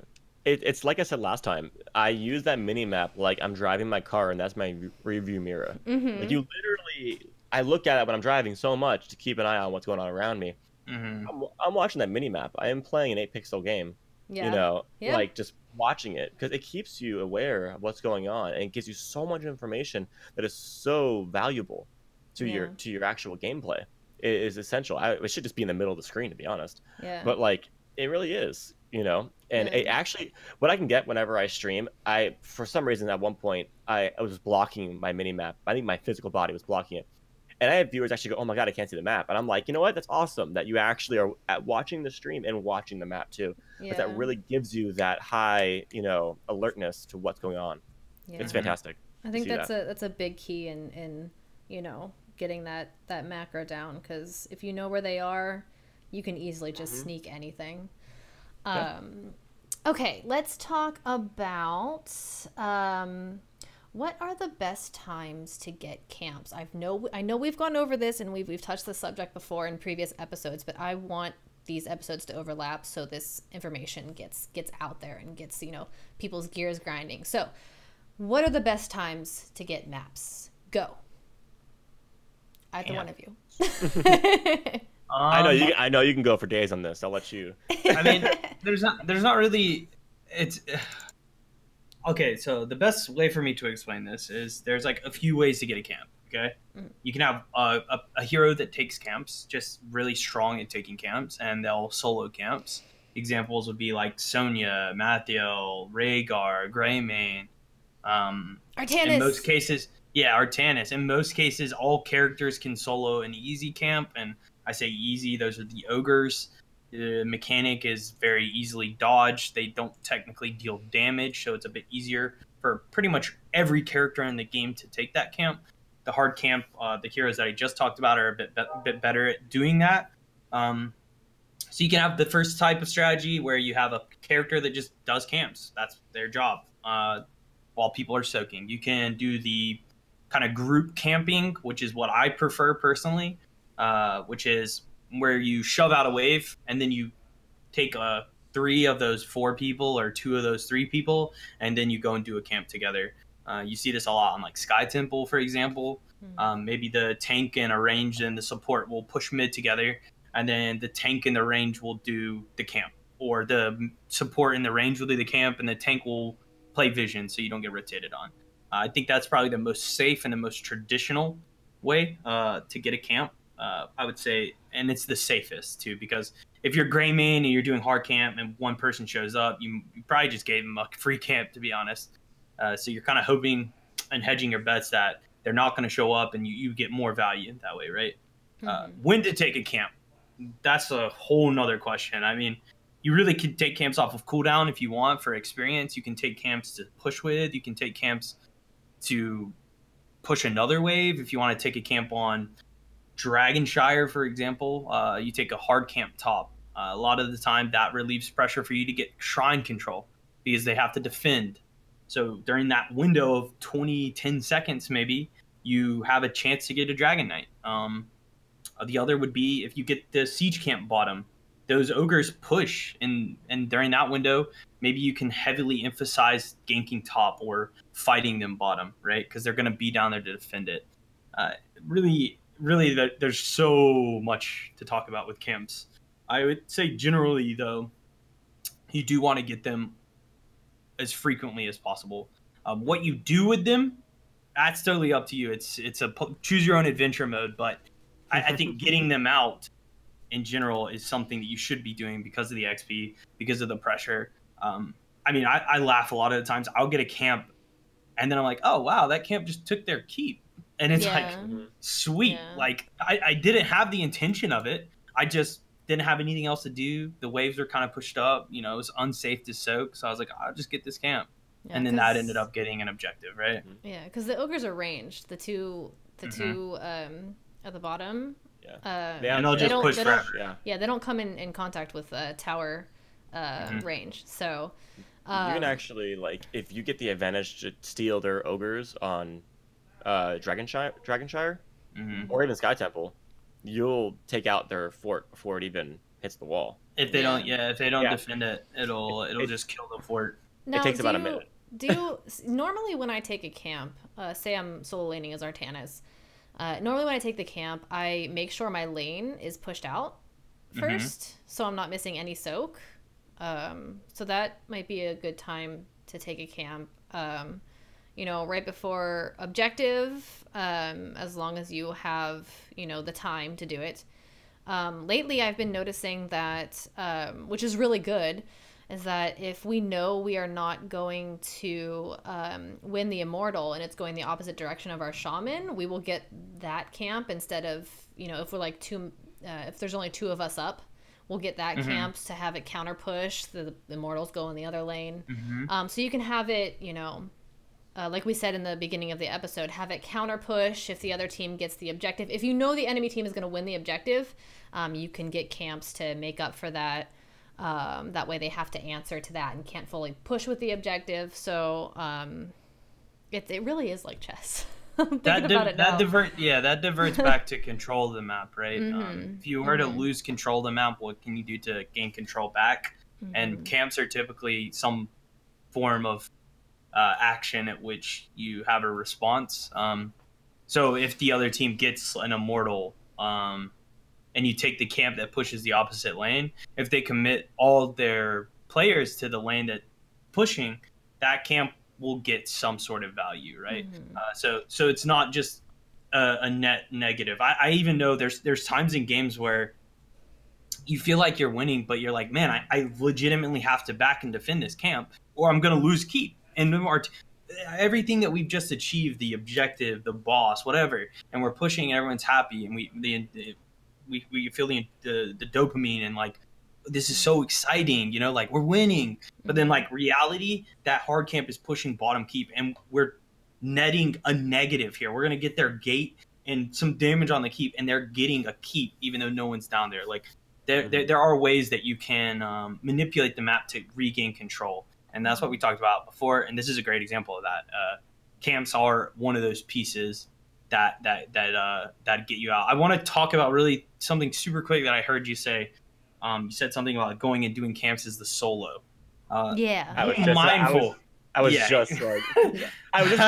It's like I said last time, I use that mini map like I'm driving my car and that's my rearview mirror. Like, you literally, I look at it when I'm driving so much to keep an eye on what's going on around me. I'm watching that mini map. I am playing an 8-pixel game. You know, like just watching it, because it keeps you aware of what's going on and it gives you so much information that is so valuable to your actual gameplay. It is essential. It should just be in the middle of the screen, to be honest. But like, it really is, you know. And it actually, what I can get whenever I stream, for some reason at one point I was blocking my mini map. I think my physical body was blocking it, and I have viewers actually go, "Oh my god, I can't see the map," and I'm like, you know what? That's awesome that you actually are watching the stream and watching the map too. But that really gives you that high, you know, alertness to what's going on. It's fantastic. I think that's a big key in you know, getting that macro down, because if you know where they are, you can easily just sneak anything. Okay, let's talk about what are the best times to get camps. I know we've gone over this and we've touched the subject before in previous episodes, but I want these episodes to overlap so this information gets out there and gets, you know, people's gears grinding. So, what are the best times to get maps? Go. Either Damn. one of you. I know you can go for days on this. I'll let you. I mean, there's not really. It's okay. So the best way for me to explain this is there's like a few ways to get a camp. Okay, you can have a hero that takes camps, just really strong at taking camps, and they'll solo camps. Examples would be like Sonya, Mathiel, Rhaegar, Greymane. Artanis. In most cases, yeah, Artanis. In most cases, all characters can solo an easy camp, and I say easy, those are the ogres. The mechanic is very easily dodged. They don't technically deal damage, so it's a bit easier for pretty much every character in the game to take that camp. The hard camp, the heroes that I just talked about are a bit better at doing that. So you can have the first type of strategy where you have a character that just does camps. That's their job while people are soaking. You can do the kind of group camping, which is what I prefer personally, which is where you shove out a wave and then you take 3 of those 4 people or 2 of those 3 people, and then you go and do a camp together. You see this a lot on like Sky Temple, for example. Maybe the tank and a range and the support will push mid together, and then the tank and the range will do the camp, or the support and the range will do the camp, and the tank will play vision so you don't get rotated on. I think that's probably the most safe and the most traditional way to get a camp. I would say, and it's the safest too, because if you're Greymane and you're doing hard camp and one person shows up, you probably just gave them a free camp, to be honest. So you're kind of hoping and hedging your bets that they're not going to show up, and you get more value that way, right? When to take a camp, that's a whole nother question. I mean, you really could take camps off of cooldown if you want for experience. You can take camps to push with. You can take camps to push another wave. If you want to take a camp on Dragonshire, for example, you take a hard camp top. A lot of the time that relieves pressure for you to get shrine control because they have to defend. So during that window of 10 seconds, maybe, you have a chance to get a Dragon Knight. The other would be if you get the siege camp bottom. Those ogres push, and during that window, maybe you can heavily emphasize ganking top or fighting them bottom, right? Because they're going to be down there to defend it. Really, there's so much to talk about with camps. I would say generally, though, you do want to get them as frequently as possible. What you do with them, that's totally up to you. It's a choose your own adventure mode, but I think getting them out in general is something that you should be doing because of the XP, because of the pressure. I mean, I laugh a lot of the times. I'll get a camp, and then I'm like, oh, wow, that camp just took their keep. And it's like, sweet. Yeah. Like, I didn't have the intention of it. I just didn't have anything else to do. The waves were kind of pushed up. You know, it was unsafe to soak. So I was like, I'll just get this camp. Yeah, and then that ended up getting an objective, right? Yeah, because the ogres are ranged. The two at the bottom. Yeah. And they'll just push forever. Yeah, they don't come in contact with tower range. So you can actually, like, if you get the advantage to steal their ogres on Dragonshire or even Sky Temple, you'll take out their fort before it even hits the wall. If they don't defend it, it'll just kill the fort. Now, it takes about a minute. Normally when I take a camp, say I'm solo laning as Artanis, normally when I take the camp, I make sure my lane is pushed out first, so I'm not missing any soak. So that might be a good time to take a camp. Right before objective, as long as you have, the time to do it. Lately, I've been noticing that, which is really good, is that if we know we are not going to win the Immortal and it's going the opposite direction of our Shaman, we will get that camp instead of, if we're like if there's only 2 of us up, we'll get that camp to have it counter push. The Immortals go in the other lane. So you can have it, like we said in the beginning of the episode, have it counter push if the other team gets the objective. If you know the enemy team is going to win the objective, you can get camps to make up for that. That way they have to answer to that and can't fully push with the objective. So it really is like chess. That diverts back to control the map, right? If you were to lose control of the map, what can you do to gain control back? And camps are typically some form of action at which you have a response. So if the other team gets an immortal, and you take the camp that pushes the opposite lane, if they commit all their players to the lane that pushing, that camp will get some sort of value, right? So it's not just a net negative. I even know there's times in games where you feel like you're winning, but you're like, man, I legitimately have to back and defend this camp, or I'm going to lose keep. And everything that we've just achieved, the objective, the boss, whatever, and we're pushing, and everyone's happy, and we feel the dopamine, and like, this is so exciting, you know, like we're winning. But then like reality, that hard camp is pushing bottom keep, and we're netting a negative here. We're going to get their gate and some damage on the keep, and they're getting a keep even though no one's down there. Like there are ways that you can manipulate the map to regain control. And that's what we talked about before. And this is a great example of that. Camps are one of those pieces that get you out. I want to talk about really something super quick that I heard you say. You said something about going and doing camps as the solo. Yeah. I was mindful. I was just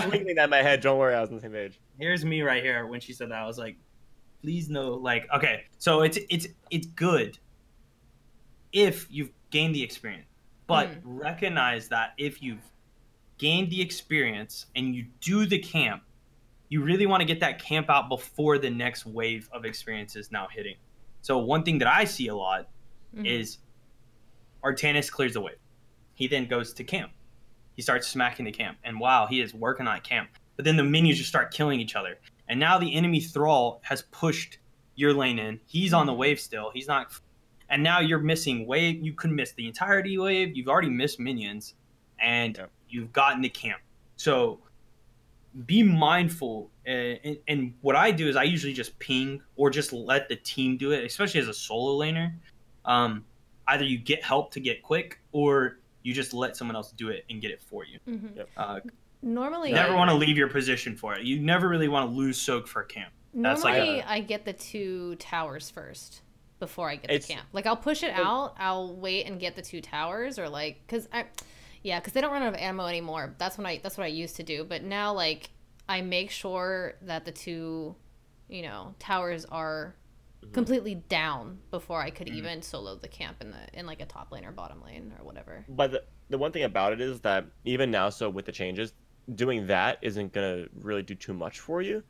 thinking that in my head. Don't worry, I was on the same page. Here's me right here when she said that. I was like, please no. Like, okay, so it's good if you've gained the experience, but recognize that if you've gained the experience and you do the camp, you really want to get that camp out before the next wave of experience is now hitting. So one thing that I see a lot is Artanis clears the wave. He then goes to camp. He starts smacking the camp, and wow, he is working on camp. But then the minions just start killing each other. And now the enemy thrall has pushed your lane in. He's on the wave still. He's not. And now you're missing wave. You could miss the entirety wave. You've already missed minions, and you've gotten the camp. So be mindful. And what I do is I usually just ping or just let the team do it, especially as a solo laner. Either you get help to get quick, or you just let someone else do it and get it for you. Normally, never want to leave your position for it. You never really want to lose soak for camp. Normally, I get the 2 towers first before I get the camp. Like, I'll push it out. I'll wait and get the 2 towers, or like, because they don't run out of ammo anymore. That's what I used to do. But now, like, I make sure that the 2, towers are completely down before I could even solo the camp in like a top lane or bottom lane or whatever. But the one thing about it is that even now, so with the changes, doing that isn't gonna really do too much for you,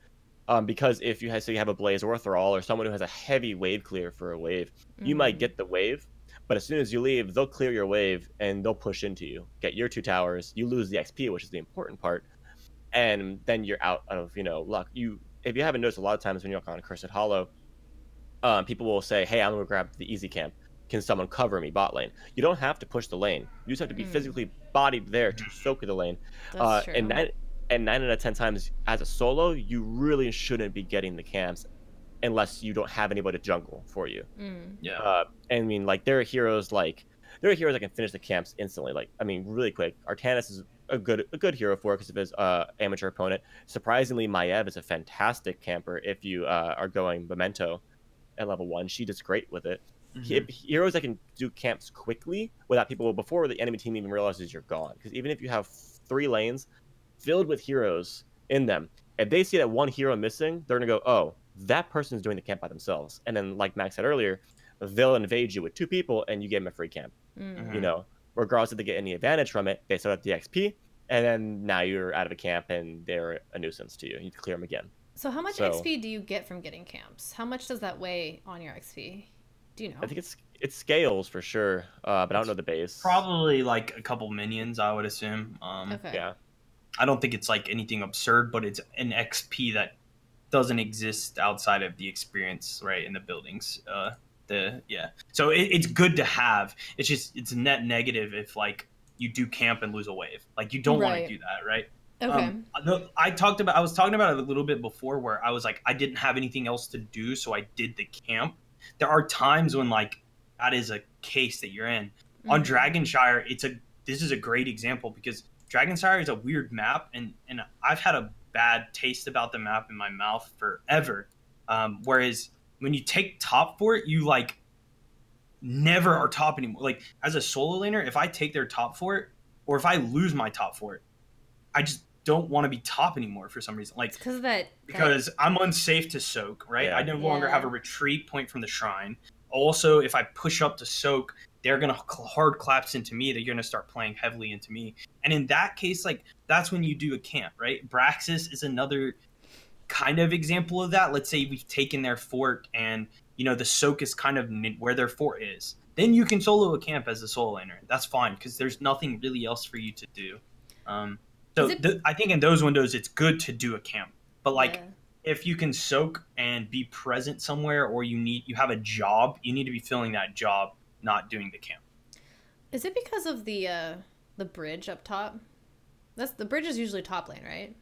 because if you have a Blaze or a Thrall or someone who has a heavy wave clear for a wave, you might get the wave, but as soon as you leave, they'll clear your wave and they'll push into you, get your 2 towers, you lose the XP, which is the important part, and then you're out of luck. If you haven't noticed, a lot of times when you're on Cursed Hollow, people will say, hey, I'm gonna grab the easy camp, can someone cover me bot lane? You don't have to push the lane, you just have to be physically bodied there to soak the lane. That's true. And 9 out of 10 times as a solo, you really shouldn't be getting the camps unless you don't have anybody to jungle for you. I mean, like, there are heroes that can finish the camps instantly. Like, I mean, really quick, Artanis is a good hero for it because of his amateur opponent. Surprisingly, Maiev is a fantastic camper if you are going Memento at level 1. She does great with it. Heroes that can do camps quickly without people before the enemy team even realizes you're gone. Because even if you have 3 lanes filled with heroes in them, if they see that one hero missing, they're gonna go, oh, that person's doing the camp by themselves. And then, like Max said earlier, they'll invade you with 2 people and you give them a free camp. Regardless if they get any advantage from it, they set up the XP, and then now you're out of a camp and they're a nuisance to you. You need to clear them again. So how much XP do you get from getting camps? How much does that weigh on your XP? Do you know? I think it scales for sure, but I don't know the base. Probably like a couple minions, I would assume. Okay. Yeah. I don't think it's like anything absurd, but it's an XP that doesn't exist outside of the experience, right, in the buildings. So it's good to have. It's net negative if like you do camp and lose a wave. Like, you don't want to do that, right? Okay. I was talking about it a little bit before, where I was like, I didn't have anything else to do, so I did the camp. There are times when like that is a case that you're in. On Dragonshire, this is a great example, because Dragonshire is a weird map, and I've had a bad taste about the map in my mouth forever. Whereas when you take top for it, you like never are top anymore. Like, as a solo laner, if I take their top for it, or if I lose my top for it, don't want to be top anymore for some reason. Like because of that. Because I'm unsafe to soak, right? Yeah. I no longer have a retreat point from the shrine. Also, if I push up to soak, they're gonna hard collapse into me. They're gonna start playing heavily into me. And in that case, like that's when you do a camp, right? Braxis is another kind of example of that. Let's say we've taken their fort and the soak is kind of where their fort is. Then you can solo a camp as a solo laner. That's fine because there's nothing really else for you to do. I think in those windows it's good to do a camp. But like if you can soak and be present somewhere, or you have a job, you need to be filling that job, not doing the camp. Is it because of the bridge up top? The bridge is usually top lane, right?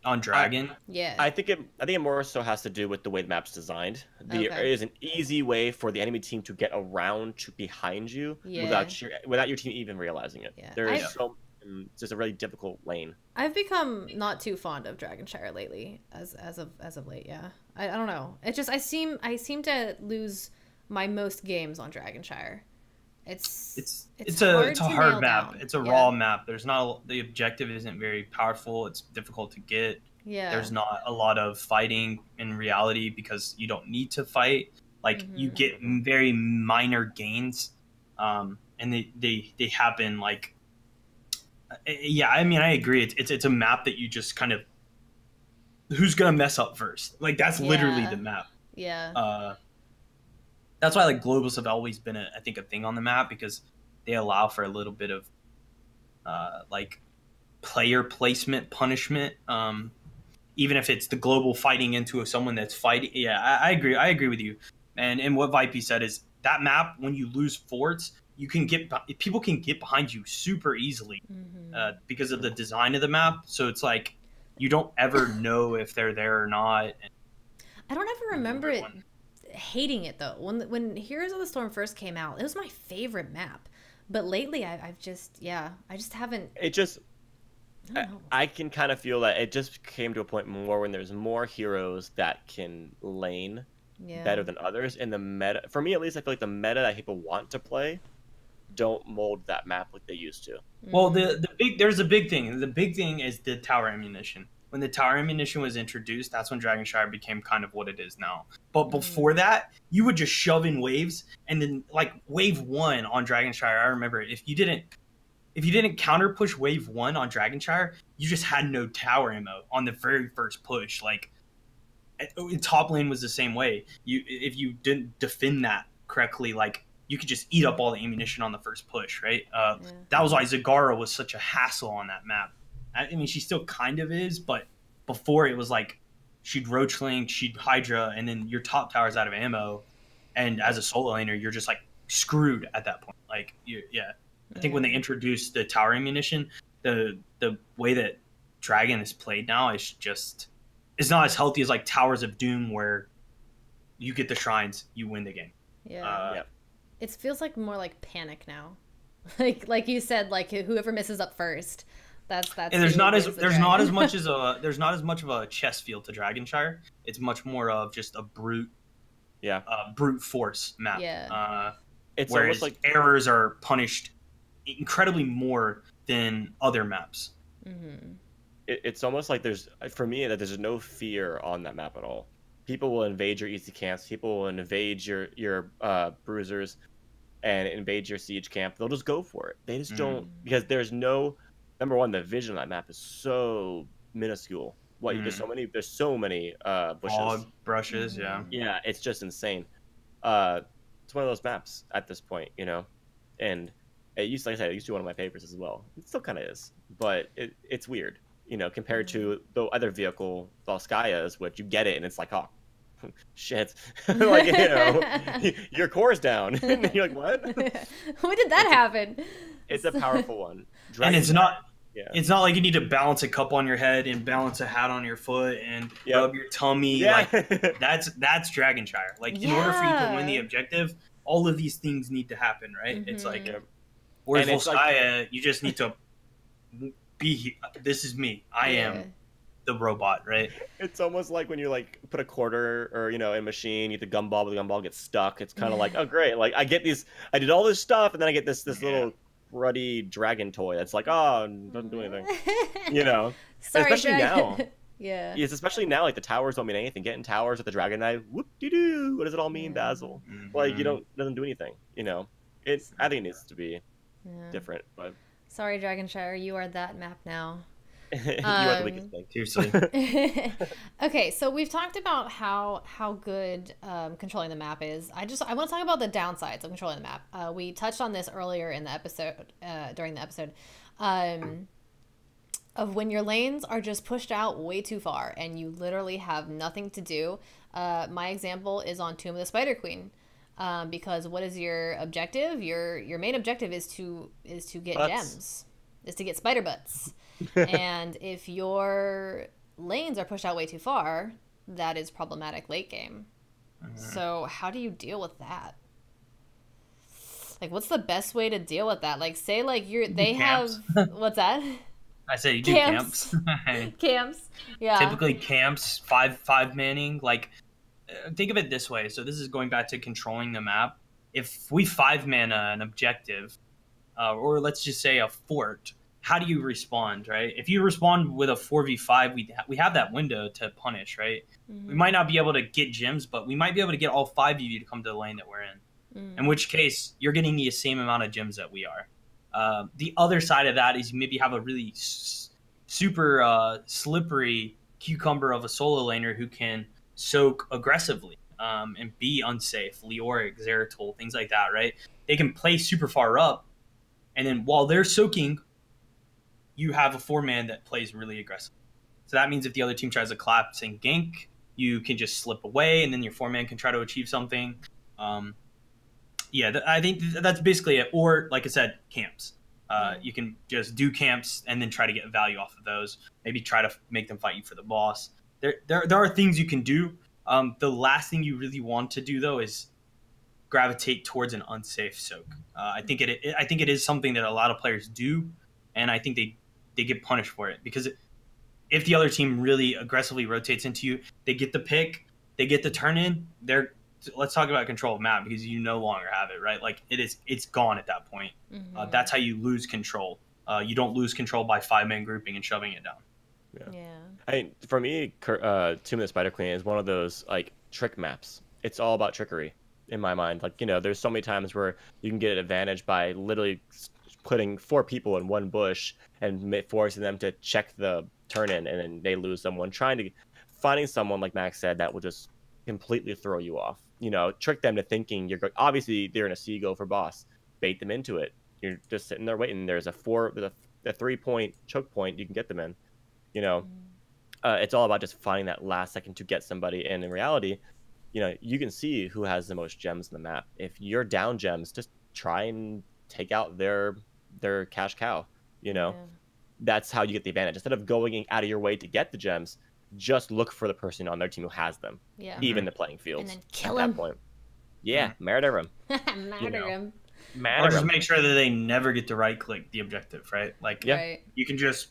On Dragon? Yeah. I think it more so has to do with the way the map's designed. There is an easy way for the enemy team to get around to behind you without your team even realizing it. Yeah. There is it's just a really difficult lane. I've become not too fond of Dragonshire lately, as of late. Yeah, I don't know. It just I seem to lose my most games on Dragonshire. It's a hard map. It's a raw map. There's not the objective isn't very powerful. It's difficult to get. Yeah. There's not a lot of fighting in reality because you don't need to fight. Like you get very minor gains, and they happen like. Yeah, I mean, I agree. It's a map that you just kind of who's gonna mess up first. Like that's literally the map. Yeah. That's why like globals have always been I think a thing on the map because they allow for a little bit of like player placement punishment. Even if it's the global fighting into someone that's fighting. Yeah, I agree. I agree with you. And what Vipey said is that map when you lose forts. People can get behind you super easily because of the design of the map. So it's like you don't ever know if they're there or not. I don't ever remember hating it though. When Heroes of the Storm first came out, it was my favorite map. But lately, I just haven't. It just I can kind of feel that it just came to a point more when there's more heroes that can lane better than others. And the meta, for me at least, I feel like the meta that people want to play don't mold that map like they used to. Well, there's a big thing. The big thing is the tower ammunition. When the tower ammunition was introduced, that's when Dragonshire became kind of what it is now. But before that, you would just shove in waves, and then like wave 1 on Dragonshire, I remember if you didn't counter push wave 1 on Dragonshire, you just had no tower ammo on the very first push. Like top lane was the same way. If you didn't defend that correctly, like you could just eat up all the ammunition on the first push, right? That was why Zagara was such a hassle on that map. I mean, she still kind of is, but before it was like she'd Roach Link, she'd Hydra, and then your top tower's out of ammo. And as a solo laner, you're just like screwed at that point. Like, I think when they introduced the tower ammunition, the way that Dragon is played now is just it's not as healthy as like Towers of Doom, where you get the shrines, you win the game. It feels like more like Panic now, like you said, like whoever misses up first, that's. And there's not as much of a chess feel to Dragonshire. It's much more of just a brute force map. It's whereas almost like errors are punished incredibly more than other maps. It's almost like there's no fear on that map at all. People will invade your easy camps. People will invade your bruisers and invade your siege camp. They'll just go for it. They just don't, because there's no, number one, the vision on that map is so minuscule. There's so many bushes. Fog brushes, Yeah, it's just insane. It's one of those maps at this point, and it used to be one of my favorites as well. It still kind of is, but it's weird, compared to the other vehicle, Valskya's, which you get it and it's like, oh, shit, like, your core's down. And you're like, what? When did that happen? It's a powerful one. And it's not like you need to balance a cup on your head and balance a hat on your foot and rub your tummy. Like that's Dragonshire. Like in order for you to win the objective, all of these things need to happen, right? It's like whereas Volskaya, you just need to be this is me. I am the robot, right? It's almost like when you like put a quarter or in a machine, you hit the gumball, but the gumball gets stuck. It's kind of like, oh great, like I did all this stuff, and then I get this little ruddy dragon toy that's like, oh, doesn't do anything. Sorry, especially now. Yeah. Yes, especially now, like the towers don't mean anything. Getting towers with the Dragon Knight, whoop de doo. What does it all mean, Basil? Like it doesn't do anything. I think it needs to be different. But sorry, Dragonshire, you are that map now. you are the weakest link. Seriously. Okay, so we've talked about how good controlling the map is. I want to talk about the downsides of controlling the map. We touched on this earlier in the episode, during the episode, of when your lanes are just pushed out way too far and you literally have nothing to do. My example is on Tomb of the Spider Queen. Because what is your objective? Your main objective is to get gems, is to get spider butts. And if your lanes are pushed out way too far, that is problematic late game. So how do you deal with that? Like, what's the best way to deal with that? Like, say like they have what's that? I say you do camps. Camps. Yeah. Typically camps, five manning. Like, think of it this way. So this is going back to controlling the map. If we 5-man an objective, or let's just say a fort, how do you respond, right? If you respond with a 4v5, we have that window to punish, right? We might not be able to get gems, but we might be able to get all 5 of you to come to the lane that we're in. In which case, you're getting the same amount of gems that we are. The other side of that is you maybe have a really super slippery cucumber of a solo laner who can soak aggressively and be unsafe. Leoric, Zeratul, things like that, right? They can play super far up, and then while they're soaking, you have a 4-man that plays really aggressive. So that means if the other team tries to collapse and gank, you can just slip away, and then your 4-man can try to achieve something. I think that's basically it. Or, like I said, camps. You can just do camps and then try to get value off of those. Maybe try to make them fight you for the boss. There are things you can do. The last thing you really want to do, though, is gravitate towards an unsafe soak. I think it is something that a lot of players do, and I think they get punished for it, because if the other team really aggressively rotates into you, they get the pick, they get the turn in. Let's talk about control of map, because you no longer have it, right? Like it's gone at that point. That's how you lose control. You don't lose control by 5-man grouping and shoving it down. Yeah. I mean, for me, Tomb of the Spider Queen is one of those like trick maps. It's all about trickery in my mind. Like, there's so many times where you can get an advantage by literally putting 4 people in one bush and forcing them to check the turn in, and then they lose someone. Finding someone, like Max said, that will just completely throw you off. Trick them to thinking you're going. Obviously, they're in a C go for boss. Bait them into it. You're just sitting there waiting. There's a 3-point choke point you can get them in. It's all about just finding that last second to get somebody. And in reality, you can see who has the most gems in the map. If you're down gems, just try and take out their cash cow. That's how you get the advantage. Instead of going out of your way to get the gems, just look for the person on their team who has them. Yeah. Even the playing fields. And then kill him. At that point. Yeah, murder him. Murder him. Or just make sure that they never get to right click the objective, right? Like, you can just,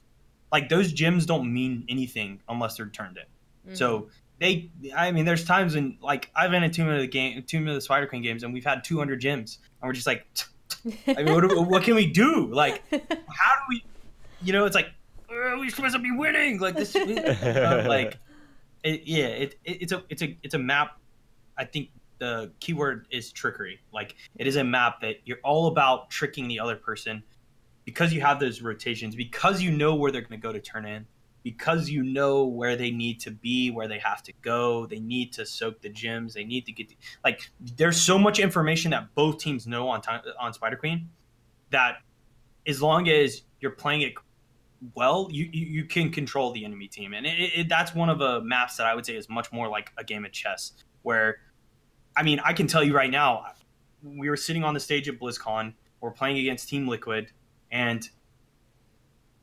like, those gems don't mean anything unless they're turned in. So there's times when, like, I've been in Tomb of the Spider Queen games, and we've had 200 gems, and we're just like, I mean, what can we do? Like, how do we, it's like, we're supposed to be winning. Like this, it's a map. I think the keyword is trickery. Like, it is a map that you're all about tricking the other person, because you have those rotations, because you know where they're going to go to turn in, because you know where they need to be, where they have to go. They need to soak the gems. They need to get there's so much information that both teams know on Spider Queen, that as long as you're playing it well, you can control the enemy team. And that's one of the maps that I would say is much more like a game of chess, where, I mean, I can tell you right now, we were sitting on the stage at BlizzCon, we're playing against Team Liquid, and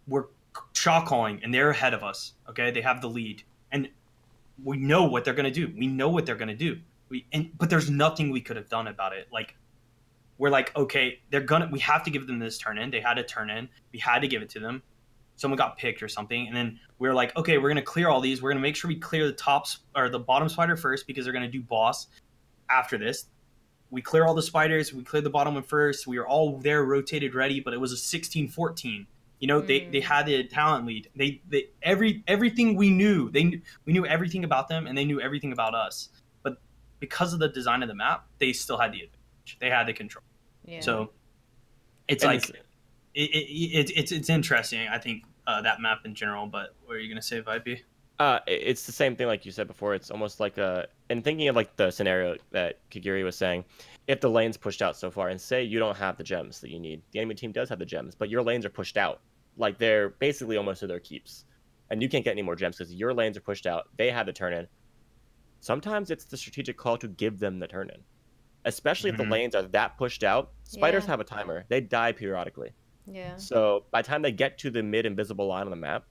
we're shot calling, and they're ahead of us. Okay, they have the lead, and we know what they're going to do. But there's nothing we could have done about it. Like, we're like, okay, we have to give them this turn in. They had a turn in. We had to give it to them. Someone got picked or something, and then we were like, okay, we're going to clear all these. We're going to make sure we clear the tops or the bottom spider first, because they're going to do boss after this. We clear all the spiders. We cleared the bottom one first. We were all there, rotated, ready, but it was a 16-14. You know, they had the talent lead. They everything we knew. We knew everything about them, and they knew everything about us. But because of the design of the map, they still had the advantage. They had the control. Yeah. So it's it's interesting. I think that map in general. But what are you gonna say, Vipey? It's the same thing like you said before. It's almost like and thinking of like the scenario that Kagirii was saying, if the lane's pushed out so far, and say you don't have the gems that you need, the enemy team does have the gems, but your lanes are pushed out, like they're basically almost to their keeps, and you can't get any more gems because your lanes are pushed out. They have the turn in. Sometimes it's the strategic call to give them the turn in, especially if the lanes are that pushed out. Spiders have a timer; they die periodically. Yeah. So by the time they get to the mid invisible line on the map,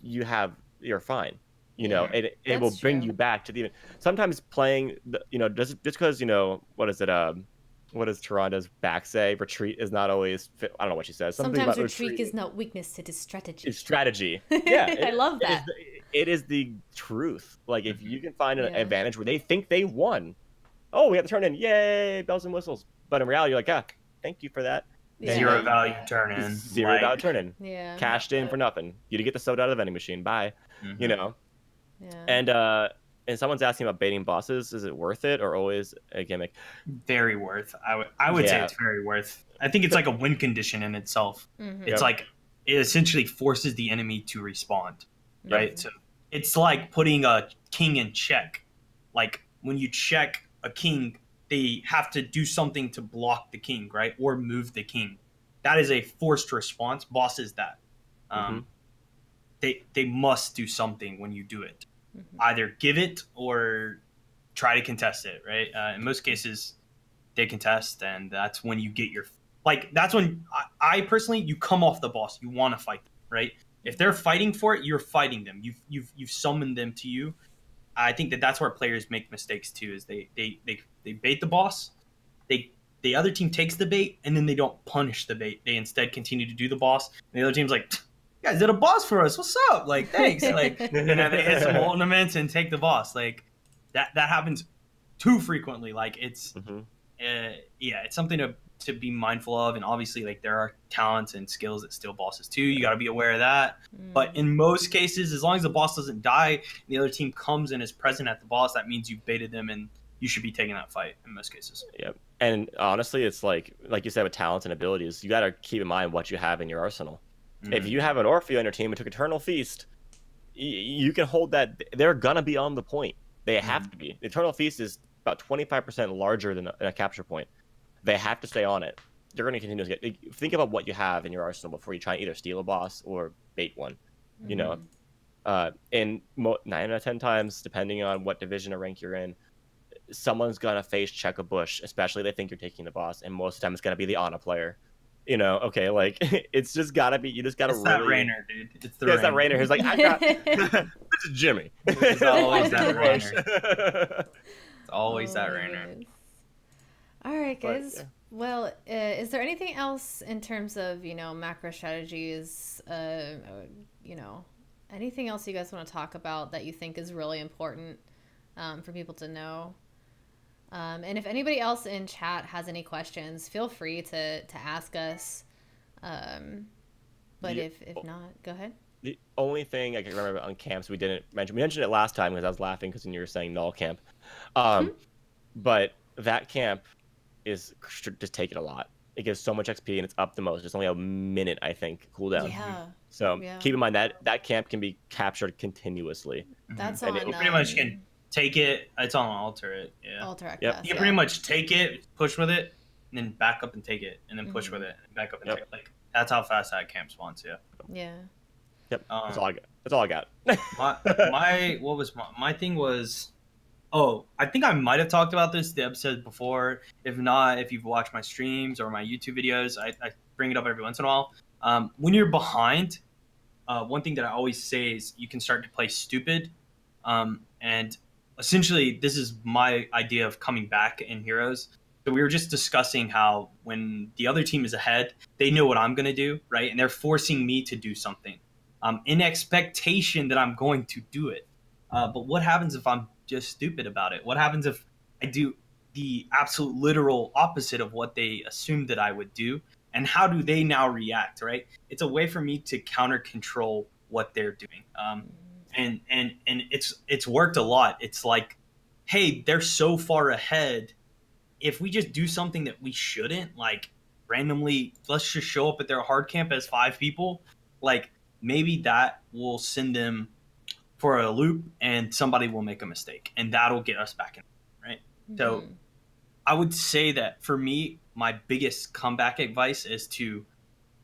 you're fine. You know, it will bring you back to the. Sometimes playing, just because what is it? What does Taranda's back say? Retreat is not always. I don't know what she says. Something sometimes retreat is not weakness; it is strategy. It's strategy. Yeah, I love that. It is the truth. Like if you can find an advantage where they think they won, oh, we have to turn in, yay, bells and whistles. But in reality, you're like, thank you for that. Yeah. Zero value turn in. Zero value turn in. Yeah. Cashed in for nothing. You to get the soda out of the vending machine. Bye. Yeah. And someone's asking about baiting bosses. Is it worth it or always a gimmick? Very worth. I would say it's very worth. I think it's like a win condition in itself. It's like it essentially forces the enemy to respond, right? So it's like putting a king in check. Like when you check a king, they have to do something to block the king, right? Or move the king. That is a forced response. Bosses that. They must do something when you do it. Either give it or try to contest it, right? In most cases, they contest, and that's when you get your... that's when I personally, you come off the boss. You want to fight them, right? If they're fighting for it, you're fighting them. You've summoned them to you. I think that's where players make mistakes too, is they bait the boss. The other team takes the bait, and then they don't punish the bait. They instead continue to do the boss. And the other team's like... You guys did a boss for us. What's up? Like, thanks. Like, and then they hit some ornaments and take the boss. Like, that happens too frequently. Like, it's, it's something to be mindful of. And obviously, like, there are talents and skills that steal bosses too. You got to be aware of that. But in most cases, as long as the boss doesn't die, and the other team comes and is present at the boss, that means you've baited them, and you should be taking that fight in most cases. Yep. And honestly, it's like you said, with talents and abilities, you got to keep in mind what you have in your arsenal. If you have an Orpheus on your team and took Eternal Feast, you can hold that. They're going to be on the point. They have to be. The Eternal Feast is about 25% larger than a capture point. They have to stay on it. They're going to continue to get... Think about what you have in your arsenal before you try and either steal a boss or bait one. You know, and 9 out of 10 times, depending on what division or rank you're in, someone's going to face check a bush, especially they think you're taking the boss, and most of the time it's going to be the Ana player. Okay, like, it's just gotta be, you just gotta really... It's that Rainer, dude. It's the Rainer. It's that Rainer who's like, I got... This is Jimmy. It's always that Rainer. It's always that Rainer. All right, guys. But, well, is there anything else in terms of, macro strategies, anything else you guys want to talk about that you think is really important for people to know? And if anybody else in chat has any questions, feel free to ask us. But if not, go ahead. The only thing I can remember on camps we didn't mention, we mentioned it last time because I was laughing because when you were saying null camp. But that camp is just take it a lot. It gives so much XP and it's up the most. It's only a minute, I think, cooldown. Yeah. So keep in mind that camp can be captured continuously. That's on. You pretty much can take it. It's on alter it. Yeah. Alter. Yep. You can pretty much take it, push with it, and then back up and take it, and then push with it, and back up and take it. Like that's how fast that camp spawns. Yeah. Yeah. Yep. That's all I got. That's all I got. my thing was, I think I might have talked about this the episode before. If not, if you've watched my streams or my YouTube videos, I bring it up every once in a while. When you're behind, one thing that I always say is you can start to play stupid, and essentially, this is my idea of coming back in Heroes. So we were just discussing how when the other team is ahead, they know what I'm going to do, right? And they're forcing me to do something in expectation that I'm going to do it. But what happens if I'm just stupid about it? What happens if I do the absolute literal opposite of what they assumed that I would do? and how do they now react, right? It's a way for me to counter control what they're doing. And it's worked a lot. It's like, hey, they're so far ahead. If we just do something that we shouldn't, like randomly, let's just show up at their hard camp as 5 people, like maybe that will send them for a loop and somebody will make a mistake and that'll get us back in, right? So I would say that for me, my biggest comeback advice is to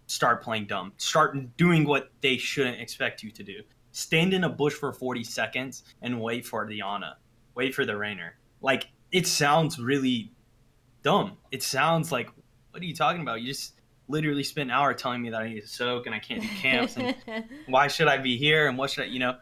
start playing dumb. Start doing what they shouldn't expect you to do. Stand in a bush for 40 seconds and wait for the Ana. Wait for the Rainer. Like, it sounds really dumb. It sounds like, what are you talking about? You just literally spent an hour telling me that I need to soak and I can't do camps and why should I be here and what should I, you know?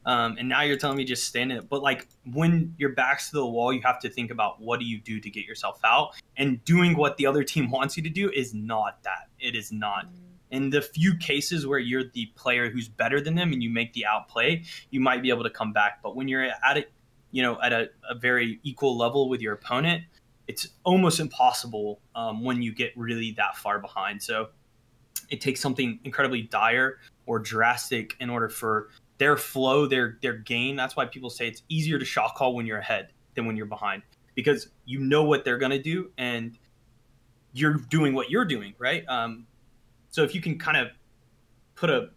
And now you're telling me just stand in it. But like when your back's to the wall, you have to think about what do you do to get yourself out, and doing what the other team wants you to do is not that. It is not. In the few cases where you're the player who's better than them and you make the outplay, you might be able to come back. But when you're at it, you know, at a very equal level with your opponent, it's almost impossible when you get really that far behind. So it takes something incredibly dire or drastic in order for their flow, their gain. That's why people say it's easier to shot call when you're ahead than when you're behind, because you know what they're going to do and you're doing what you're doing, right? So if you can kind of put a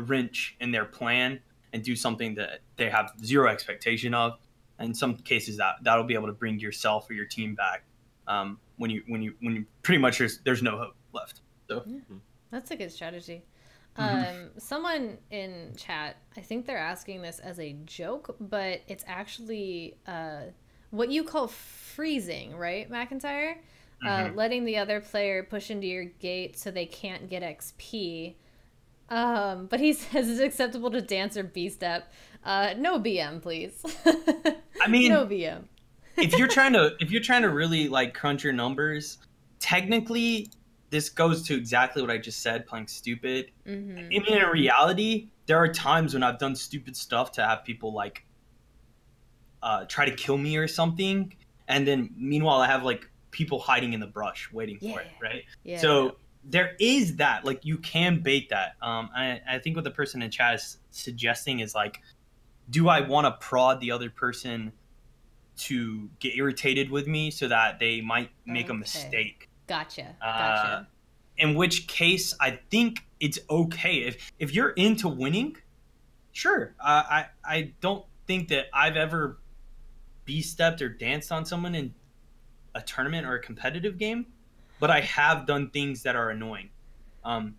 wrench in their plan and do something that they have zero expectation of, in some cases that'll be able to bring yourself or your team back when you pretty much there's no hope left. So that's a good strategy. Someone in chat, I think they're asking this as a joke, but it's actually what you call freezing, right, McIntyre? Letting the other player push into your gate so they can't get XP. But he says it's acceptable to dance or B-step. No BM, please. I mean, no BM. if you're trying to really like crunch your numbers, technically this goes to exactly what I just said, playing stupid. I mean, in reality, there are times when I've done stupid stuff to have people like try to kill me or something, and then meanwhile I have like people hiding in the brush waiting for it, right? Yeah. So there is that, like, you can bait that. I think what the person in chat is suggesting is like, do I want to prod the other person to get irritated with me so that they might make a mistake? Gotcha. In which case, I think it's okay if you're into winning. Sure, I don't think that I've ever B-stepped or danced on someone in a tournament or a competitive game, but I have done things that are annoying, and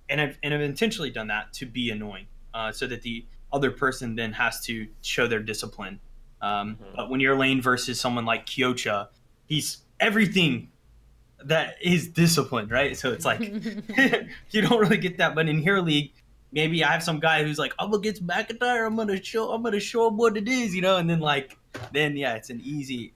I've intentionally done that to be annoying, so that the other person then has to show their discipline. But when you're lane versus someone like Kyocha, he's everything that is disciplined, right? So it's like you don't really get that. But in Hero League, maybe I have some guy who's like, I'm against McIntyre, I'm gonna show him what it is, you know, and then yeah, it's an easy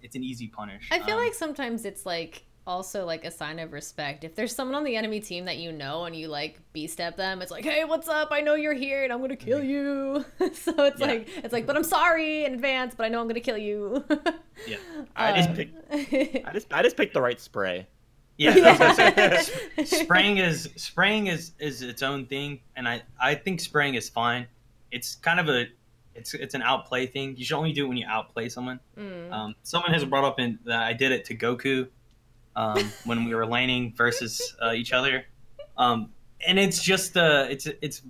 punish. I feel like sometimes it's like also like a sign of respect. If there's someone on the enemy team that you know and you like B-step them, it's like, hey, what's up? I know you're here and I'm gonna kill you. So it's like, but I'm sorry in advance, but I know I'm gonna kill you. Yeah, I just picked the right spray. Yeah, spraying is its own thing, and I think spraying is fine. It's kind of it's an outplay thing. You should only do it when you outplay someone. Someone has brought up that I did it to Goku when we were laning versus each other, and it's just it's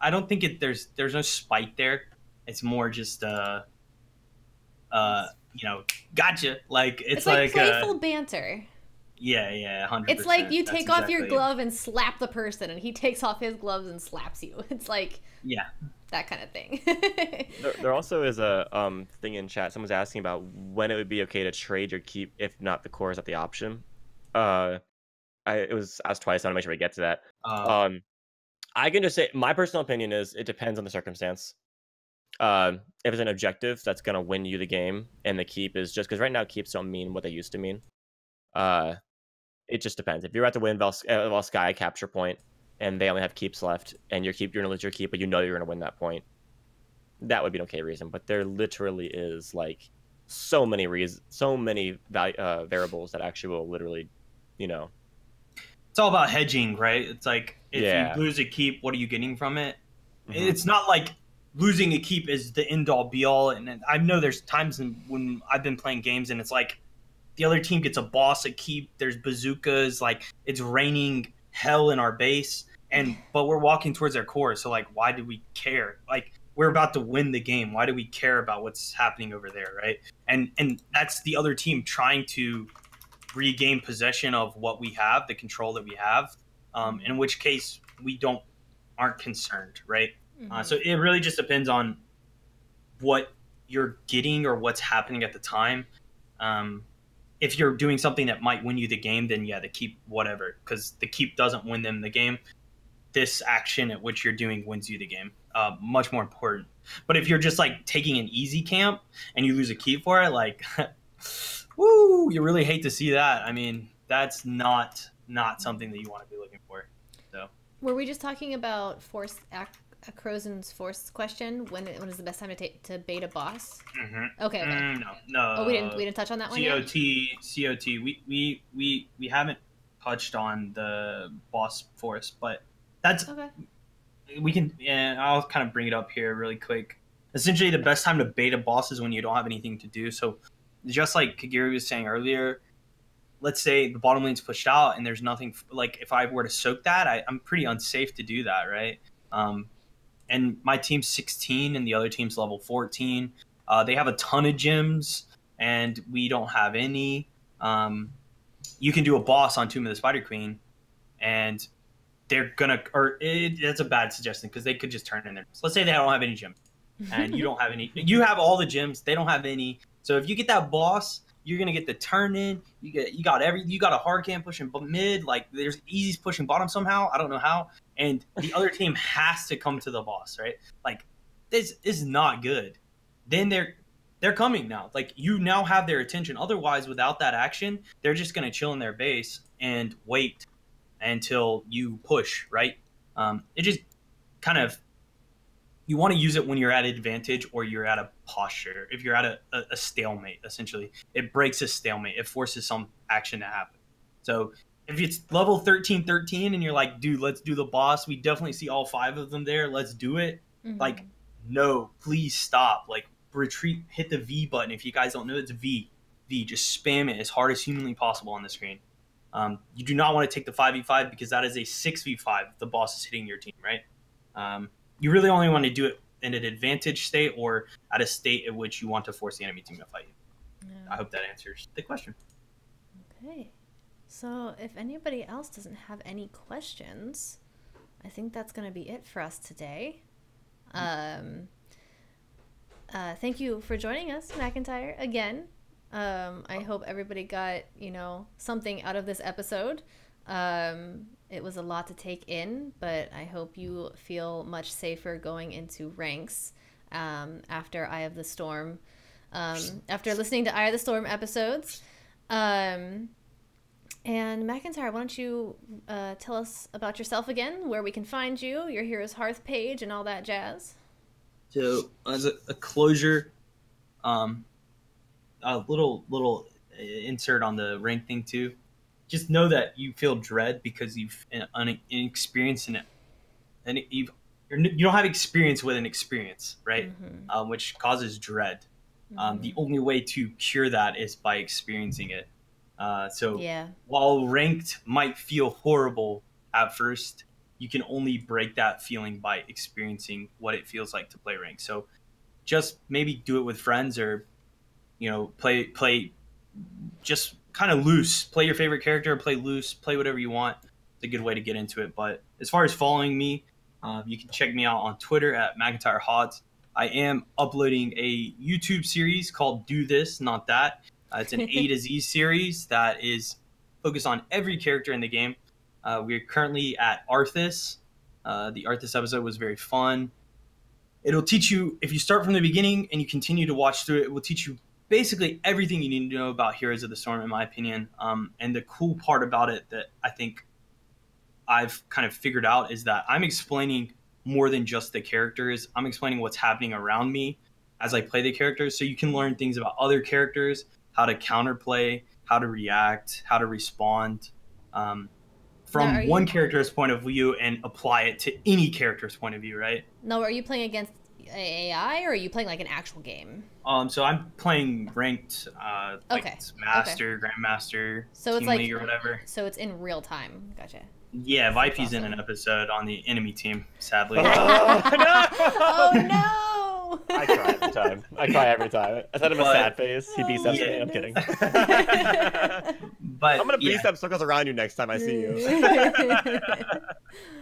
I don't think there's no spite there. It's more just gotcha. Like it's like playful banter. Yeah, 100%. It's like you take off your glove and slap the person, and he takes off his gloves and slaps you. It's like that kind of thing. there also is a thing in chat. Someone's asking about when it would be okay to trade your keep if not the core is at the option. It was asked twice. I want to make sure we get to that. I can just say my personal opinion is it depends on the circumstance. If it's an objective that's gonna win you the game, and the keep is just because right now keeps don't mean what they used to mean. It just depends. If you're about to win Sky capture point and they only have keeps left and you're gonna lose your keep, but you know you're gonna win that point, that would be an okay reason. But there literally is like so many variables that actually will literally, it's all about hedging, right? It's like if Yeah. you lose a keep, what are you getting from it? It's not like losing a keep is the end all be all. And I know there's times when I've been playing games and it's like the other team gets a boss, a keep, there's bazookas, like it's raining hell in our base, but we're walking towards their core. So like, why do we care? Like, we're about to win the game. Why do we care about what's happening over there, right? And that's the other team trying to regain possession of what we have, the control that we have. In which case we aren't concerned, right? So it really just depends on what you're getting or what's happening at the time. If you're doing something that might win you the game, then yeah, the keep, whatever, because the keep doesn't win them the game. This action at which you're doing wins you the game. Much more important. But if you're just like taking an easy camp and you lose a keep for it, like, woo, you really hate to see that. I mean, that's not something that you want to be looking for. So, were we just talking about Crozen's force question? When is the best time to bait a boss? Okay. No. Oh, we didn't touch on that one yet? COT. We haven't touched on the boss force, but that's okay. We can. Yeah, I'll kind of bring it up here really quick. Essentially, the best time to bait a boss is when you don't have anything to do. So, just like Kagirii was saying earlier, let's say the bottom lane's pushed out and there's nothing. Like if I were to soak that, I'm pretty unsafe to do that, right? And my team's 16 and the other team's level 14. They have a ton of gems and we don't have any. You can do a boss on Tomb of the Spider Queen and they're gonna, that's a bad suggestion because they could just turn in there. So let's say they don't have any gems and you don't have any. You have all the gems, they don't have any. So if you get that boss, you're gonna get the turn in. You got a hard camp pushing mid. Like there's easy's pushing bottom somehow. I don't know how. And the other team has to come to the boss, right? Like this is not good. Then they're coming now. Like you now have their attention. Otherwise, without that action, they're just gonna chill in their base and wait until you push, right? It just kind of, you want to use it when you're at advantage or you're at a posture. If you're at a stalemate, essentially, it breaks a stalemate. It forces some action to happen. So if it's level 13 and you're like, dude, let's do the boss. We definitely see all 5 of them there. Let's do it. Like, no, please stop. Like, retreat, hit the V button. If you guys don't know, it's V. Just spam it as hard as humanly possible on the screen. You do not want to take the 5v5 because that is a 6v5 if the boss is hitting your team, right? You really only want to do it in an advantage state or at a state at which you want to force the enemy team to fight you. I hope that answers the question. Okay. So if anybody else doesn't have any questions, I think that's going to be it for us today. Thank you for joining us, McIntyre, again. I hope everybody got, something out of this episode. It was a lot to take in, but I hope you feel much safer going into ranks after Eye of the Storm, after listening to Eye of the Storm episodes. And McIntyre, why don't you tell us about yourself again, where we can find you, your Heroes Hearth page, and all that jazz? So as a closure, a little insert on the rank thing too. Just know that you feel dread because you've inexperienced in it, and you don't have experience with an experience, right? Which causes dread. The only way to cure that is by experiencing it. While ranked might feel horrible at first, you can only break that feeling by experiencing what it feels like to play ranked. So just maybe do it with friends or, play just kind of loose. Play your favorite character, play loose, play whatever you want. It's a good way to get into it. But as far as following me, you can check me out on Twitter at McIntyre Hods. I am uploading a YouTube series called Do This, Not That. It's an A to Z series that is focused on every character in the game. We're currently at Arthas. The Arthas episode was very fun. It'll teach you, if you start from the beginning and you continue to watch through it, it will teach you basically everything you need to know about Heroes of the Storm, in my opinion. And the cool part about it that I think I've kind of figured out is that I'm explaining more than just the characters. I'm explaining what's happening around me as I play the characters, so you can learn things about other characters, how to counterplay, how to react, how to respond. from one character's point of view and apply it to any character's point of view, right? No, are you playing against AI or are you playing like an actual game? So I'm playing ranked, like Okay. master, grandmaster, So it's team like league or whatever. So it's in real time. Gotcha. Yeah, Vipey's awesome. in an episode on the enemy team, sadly. Oh no! I cry every time. I send him a sad face. He beats me. I'm kidding. But I'm gonna beat up circles around you next time I see you.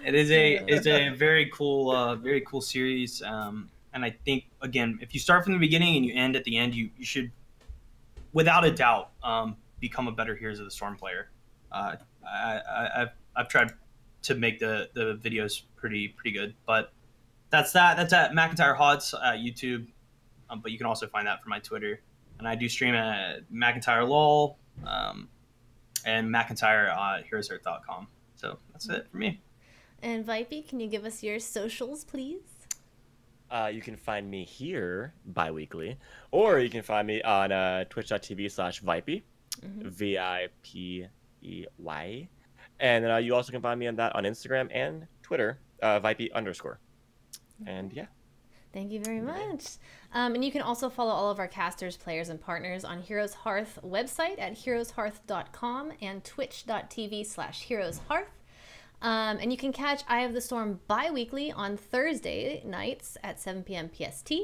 It's a very cool series. And I think again, if you start from the beginning and you end at the end, you should, without a doubt, become a better Heroes of the Storm player. I've tried to make the videos pretty good, but that's at McIntyre HOTS YouTube, but you can also find that from my Twitter, and I do stream at McIntyre LOL and McIntyre HeroesHearth.com. So that's it for me. And Vipey, can you give us your socials, please? You can find me here bi-weekly, or you can find me on twitch.tv/Vipey, Vipey. And you also can find me on Instagram and Twitter, Vipey_. And yeah. Thank you very much. And you can also follow all of our casters, players, and partners on Heroes Hearth website at heroeshearth.com and twitch.tv/HeroesHearth. And you can catch Eye of the Storm bi-weekly on Thursday nights at 7 p.m. PST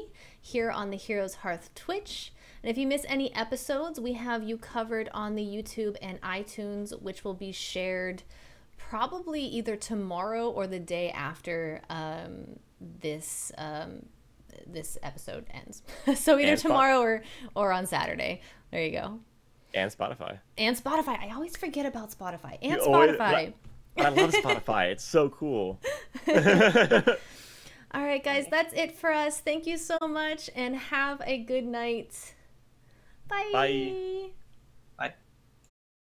here on the Heroes Hearth Twitch. And if you miss any episodes, we have you covered on the YouTube and iTunes, which will be shared probably either tomorrow or the day after this episode ends. So either tomorrow or on Saturday. There you go. And Spotify. I always forget about Spotify. And Spotify. I love Spotify. It's so cool. All right, guys, that's it for us. Thank you so much and have a good night. Bye. Bye.